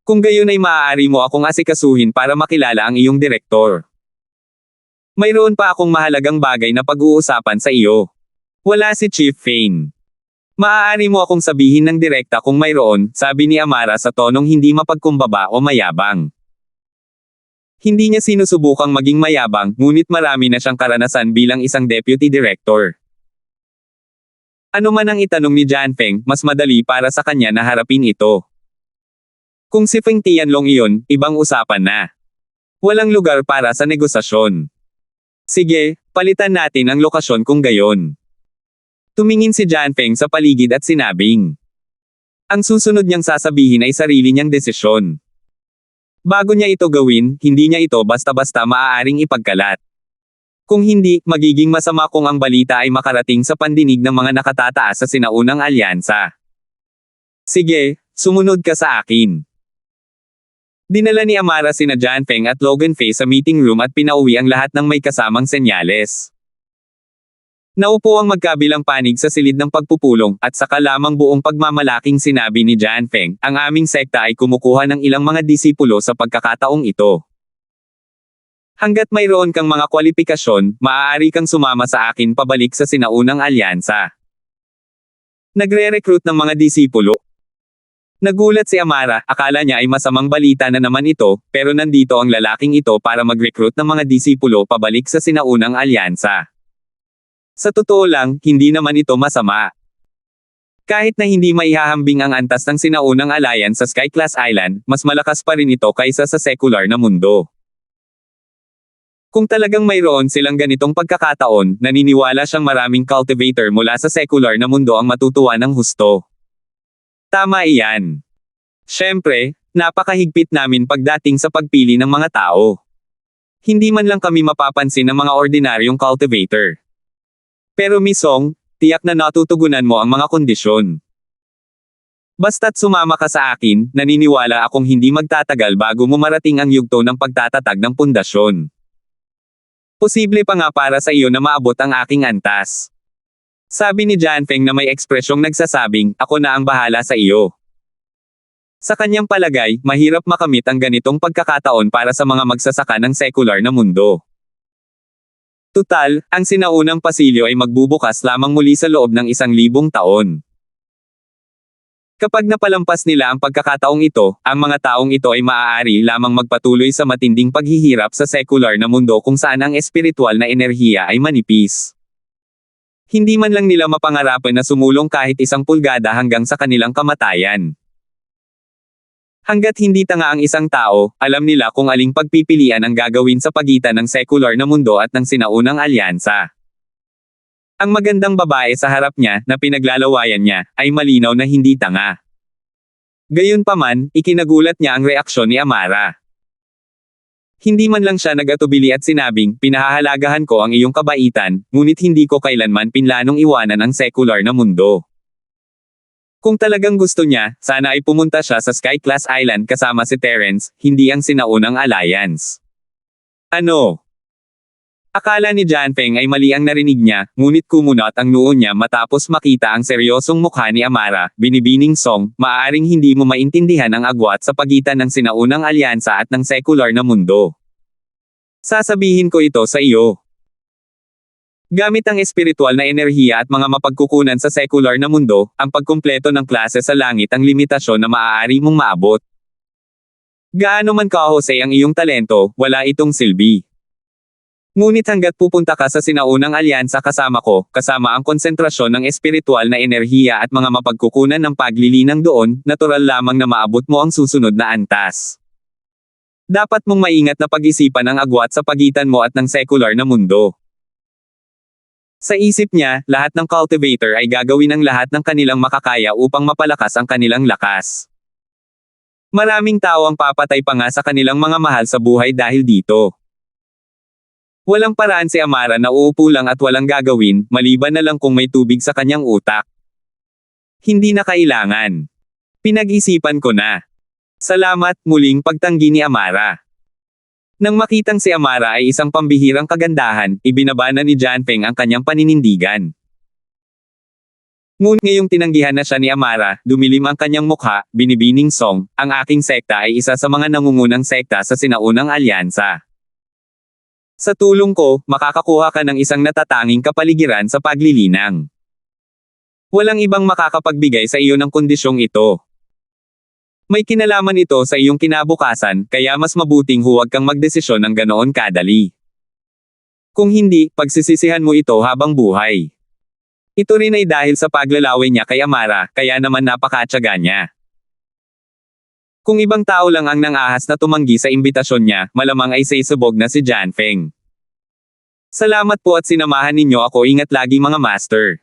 Kung gayon ay maaari mo akong asikasuhin para makilala ang iyong direktor. Mayroon pa akong mahalagang bagay na pag-uusapan sa iyo. Wala si Chief Fane. Maaari mo akong sabihin ng direkta kung mayroon, sabi ni Amara sa tonong hindi mapagkumbaba o mayabang. Hindi niya sinusubukang maging mayabang, ngunit marami na siyang karanasan bilang isang deputy director. Ano man ang itanong ni Janpeng, mas madali para sa kanya na harapin ito. Kung si Feng Tianlong iyon, ibang usapan na. Walang lugar para sa negosasyon. Sige, palitan natin ang lokasyon kung gayon. Tumingin si Janpeng sa paligid at sinabing. Ang susunod niyang sasabihin ay sarili niyang desisyon. Bago niya ito gawin, hindi niya ito basta-basta maaaring ipagkalat. Kung hindi, magiging masama kung ang balita ay makarating sa pandinig ng mga nakatataas sa sinaunang alyansa. Sige, sumunod ka sa akin. Dinala ni Amara sina Janpeng at Logan Fei sa meeting room at pinauwi ang lahat ng may kasamang senyales. Naupo ang magkabilang panig sa silid ng pagpupulong, at saka lamang buong pagmamalaking sinabi ni Janpeng, ang aming sekta ay kumukuha ng ilang mga disipulo sa pagkakataong ito. Hanggat mayroon kang mga kwalifikasyon, maaari kang sumama sa akin pabalik sa sinaunang alyansa. Nagre-recruit ng mga disipulo. Nagulat si Amara, akala niya ay masamang balita na naman ito, pero nandito ang lalaking ito para mag-recruit ng mga disipulo pabalik sa sinaunang alyansa. Sa totoo lang, hindi naman ito masama. Kahit na hindi maihahambing ang antas ng sinaunang alliance sa Sky-class Island, mas malakas pa rin ito kaysa sa sekular na mundo. Kung talagang mayroon silang ganitong pagkakataon, naniniwala siyang maraming cultivator mula sa sekular na mundo ang matutuwa ng husto. Tama iyan. Siyempre, napakahigpit namin pagdating sa pagpili ng mga tao. Hindi man lang kami mapapansin ng mga ordinaryong cultivator. Pero Miss Song, tiyak na natutugunan mo ang mga kondisyon. Basta't sumama ka sa akin, naniniwala akong hindi magtatagal bago mo marating ang yugto ng pagtatatag ng pundasyon. Posible pa nga para sa iyo na maabot ang aking antas. Sabi ni Janpeng na may ekspresyong nagsasabing, ako na ang bahala sa iyo. Sa kanyang palagay, mahirap makamit ang ganitong pagkakataon para sa mga magsasaka ng sekular na mundo. Tutal, ang sinaunang pasilyo ay magbubukas lamang muli sa loob ng 1,000 taon. Kapag napalampas nila ang pagkakataong ito, ang mga taong ito ay maaari lamang magpatuloy sa matinding paghihirap sa sekular na mundo kung saan ang espiritual na enerhiya ay manipis. Hindi man lang nila mapangarapan na sumulong kahit 1 pulgada hanggang sa kanilang kamatayan. Hanggat hindi tanga ang isang tao, alam nila kung aling pagpipilian ang gagawin sa pagitan ng sekular na mundo at ng sinaunang alyansa. Ang magandang babae sa harap niya, na pinaglalawayan niya, ay malinaw na hindi tanga. Gayunpaman, ikinagulat niya ang reaksyon ni Amara. Hindi man lang siya nag-atubili at sinabing, pinahahalagahan ko ang iyong kabaitan, ngunit hindi ko kailanman pinlanong iwanan ang sekular na mundo. Kung talagang gusto niya, sana ay pumunta siya sa Sky-class Island kasama si Terence, hindi ang sinaunang alliance. Ano? Akala ni Janfeng ay mali ang narinig niya, ngunit kumunot ang noo niya matapos makita ang seryosong mukha ni Amara. Binibining Song, maaaring hindi mo maintindihan ang agwat sa pagitan ng sinaunang alyansa at ng sekular na mundo. Sasabihin ko ito sa iyo. Gamit ang espiritual na enerhiya at mga mapagkukunan sa sekular na mundo, ang pagkumpleto ng klase sa langit ang limitasyon na maaari mong maabot. Gaano man kahusay ang iyong talento, wala itong silbi. Ngunit hanggat pupunta ka sa sinaunang alyansa kasama ko, kasama ang konsentrasyon ng espiritual na enerhiya at mga mapagkukunan ng paglilinang doon, natural lamang na maabot mo ang susunod na antas. Dapat mong maingat na pag-isipan ang agwat sa pagitan mo at ng sekular na mundo. Sa isip niya, lahat ng cultivator ay gagawin ang lahat ng kanilang makakaya upang mapalakas ang kanilang lakas. Maraming tao ang papatay pa nga sa kanilang mga mahal sa buhay dahil dito. Walang paraan si Amara na uupo lang at walang gagawin, maliban na lang kung may tubig sa kanyang utak. Hindi na kailangan. Pinag-isipan ko na. Salamat, muling pagtanggi ni Amara. Nang makitang si Amara ay isang pambihirang kagandahan, ibinabana ni Janfeng ang kanyang paninindigan. Ngunit ngayong tinanggihan na siya ni Amara, dumilim ang kanyang mukha. Binibining Song, ang aking sekta ay isa sa mga nangungunang sekta sa sinaunang alyansa. Sa tulong ko, makakakuha ka ng isang natatanging kapaligiran sa paglilinang. Walang ibang makakapagbigay sa iyo ng kondisyong ito. May kinalaman ito sa iyong kinabukasan, kaya mas mabuting huwag kang magdesisyon ng ganoon kadali. Kung hindi, pagsisisihan mo ito habang buhay. Ito rin ay dahil sa paglalaway niya kay Amara, kaya naman napakatyaga niya. Kung ibang tao lang ang nangahas na tumanggi sa imbitasyon niya, malamang ay sisubog na si Janfeng. Salamat po at sinamahan ninyo ako, ingat lagi mga master.